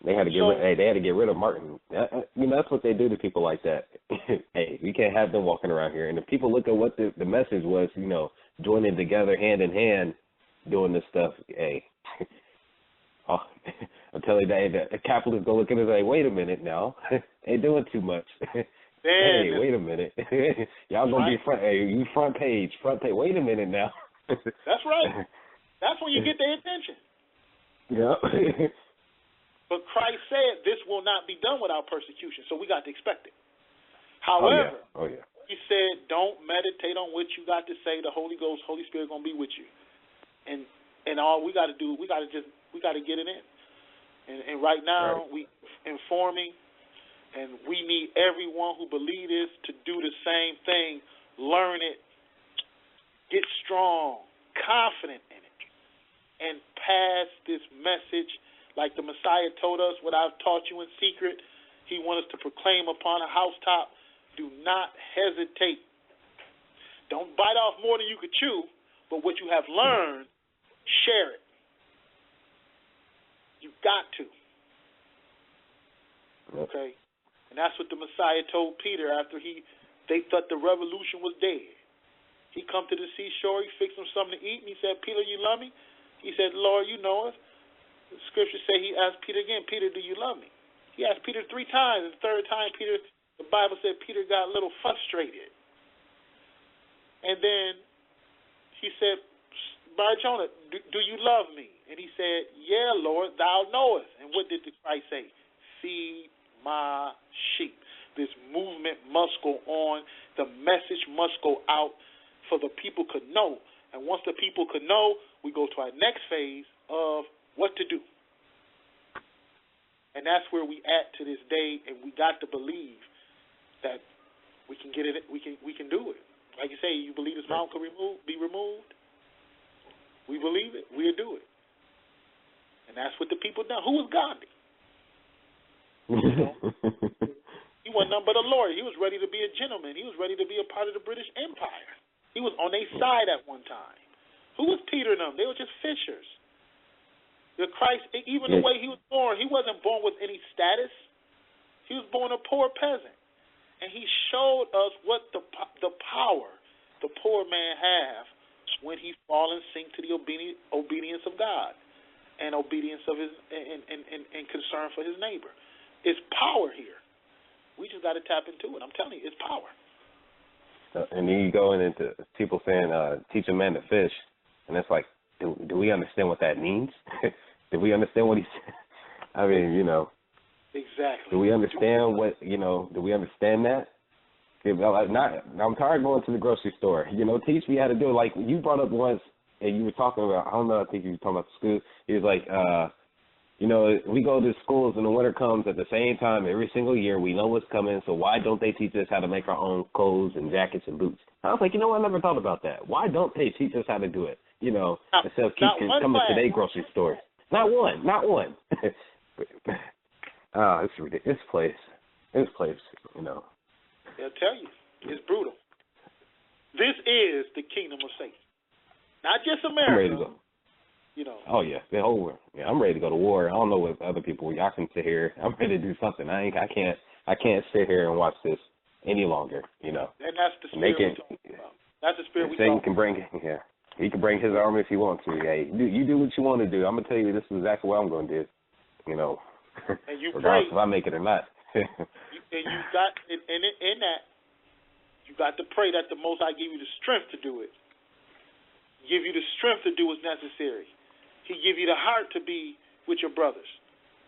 They had to get rid of Martin. That's what they do to people like that. Hey, we can't have them walking around here. And if people look at what the message was, joining together hand in hand, doing this stuff, hey, I'm telling you that the capitalists go look at it and say, wait a minute now, they doing too much. Hey, wait a minute. Y'all gonna be front page. Wait a minute now. That's right. That's when you get their attention. Yeah. But Christ said this will not be done without persecution, so we got to expect it. However, he said, don't meditate on what you got to say. The Holy Ghost, Holy Spirit going to be with you. And all we got to do, we got to get it in. And right now, we informing, and we need everyone who believes this to do the same thing, learn it, get strong, confident in it, and pass this message. Like the Messiah told us, what I've taught you in secret, he wants us to proclaim upon a housetop. Do not hesitate. Don't bite off more than you could chew, but what you have learned, share it. You've got to. Okay? And that's what the Messiah told Peter after they thought the revolution was dead. He come to the seashore, he fixed him something to eat, and he said, Peter, you love me? He said, Lord, you know us. The scripture say he asked Peter again, Peter, do you love me? He asked Peter 3 times, and the third time the Bible said Peter got a little frustrated. And then he said, Bar-Jonah, do you love me? And he said, yeah, Lord, thou knowest. And what did the Christ say? Feed my sheep. This movement must go on. The message must go out for the people could know. And once the people could know, we go to our next phase of what to do. And that's where we at to this day, and we got to believe that we can get it. We can do it. Like you say, you believe this mountain could be removed? We believe it. We'll do it. And that's what the people done. Who was Gandhi? You know? He wasn't nothing but a lawyer. He was ready to be a gentleman. He was ready to be a part of the British Empire. He was on their side at one time. Who was Peter and them? They were just fishers. The Christ, even the way he was born, he wasn't born with any status. He was born a poor peasant. And he showed us what the power the poor man have when he fall and sink to the obedience of God and obedience of his and concern for his neighbor. It's power here. We just got to tap into it. I'm telling you, it's power. And then you go into people saying, teach a man to fish. And it's like, do we understand what that means? Do we understand what he's I mean, you know. Exactly. Do we understand what, you know, do we understand that? I'm tired of going to the grocery store. You know, teach me how to do it. Like, you brought up once, and you were talking about, I don't know, I think you were talking about the school. He was like, you know, we go to schools and the winter comes at the same time every single year. We know what's coming, so why don't they teach us how to make our own clothes and jackets and boots? I was like, you know what, I never thought about that. Why don't they teach us how to do it? You know, instead of keep coming to their grocery stores. Not one. Oh, it's ridiculous. This place, you know. They'll tell you, it's brutal. This is the kingdom of Satan. Not just America. I'm ready to go. You know. Oh, yeah, the whole world. Yeah, I'm ready to go to war. I don't know what other people, y'all can sit here. I'm ready to do something. I can't sit here and watch this any longer, you know. And that's the spirit we're talking about. That's the spirit we're Satan talking about. He can bring his army if he wants to. Hey, you do what you want to do. I'm going to tell you this is exactly what I'm going to do, you know. And you regardless pray. if I make it or not. And you got in that, you got to pray that the Most High give you the strength to do it. Give you the strength to do what's necessary. He give you the heart to be with your brothers,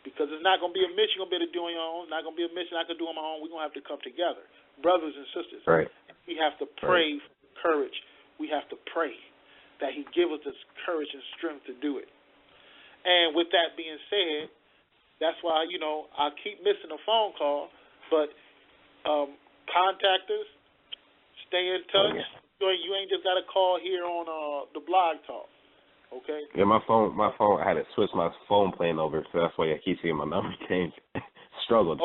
because it's not going to be a mission you're going to be able to do on your own. It's not going to be a mission I can do on my own. We're going to have to come together, brothers and sisters. Right. We have to pray for courage. We have to pray that He give us this courage and strength to do it. And with that being said, that's why, you know, I keep missing a phone call, but contact us, stay in touch. You ain't just got to call here on the blog talk, okay? Yeah, my phone, I had to switch my phone plan over, so that's why I keep seeing my number change. struggle.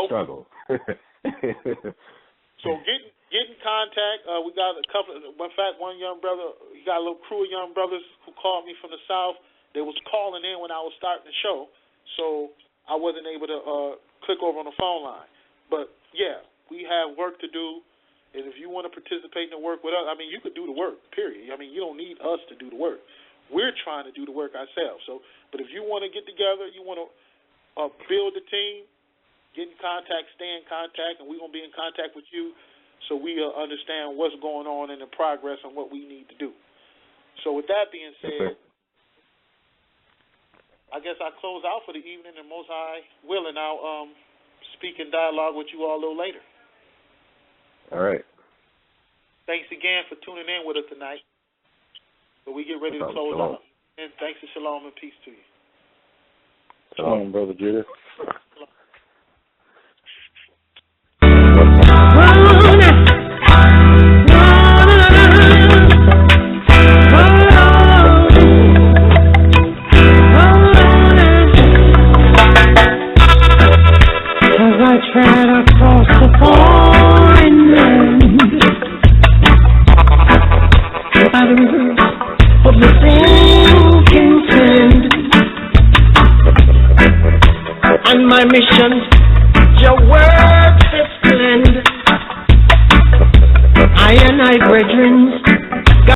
So get in contact. We got a couple. In fact, one young brother, he got a little crew of young brothers who called me from the South. They was calling in when I was starting the show, so I wasn't able to click over on the phone line. But, yeah, we have work to do, and if you want to participate in the work with us, I mean, you could do the work, period. I mean, you don't need us to do the work. We're trying to do the work ourselves. So, but if you want to get together, you want to build a team, get in contact, stay in contact, and we're going to be in contact with you so we understand what's going on in the progress and what we need to do. So with that being said, I guess I close out for the evening, and Most High willing, I'll speak in dialogue with you all a little later. All right. Thanks again for tuning in with us tonight. But we get ready to close Shalom. out. And thanks and shalom and peace to you. Shalom, Brother Judah. Tread across the foreign land by the river of the sinking sand, and my mission, your word is planned. I and I, brethren,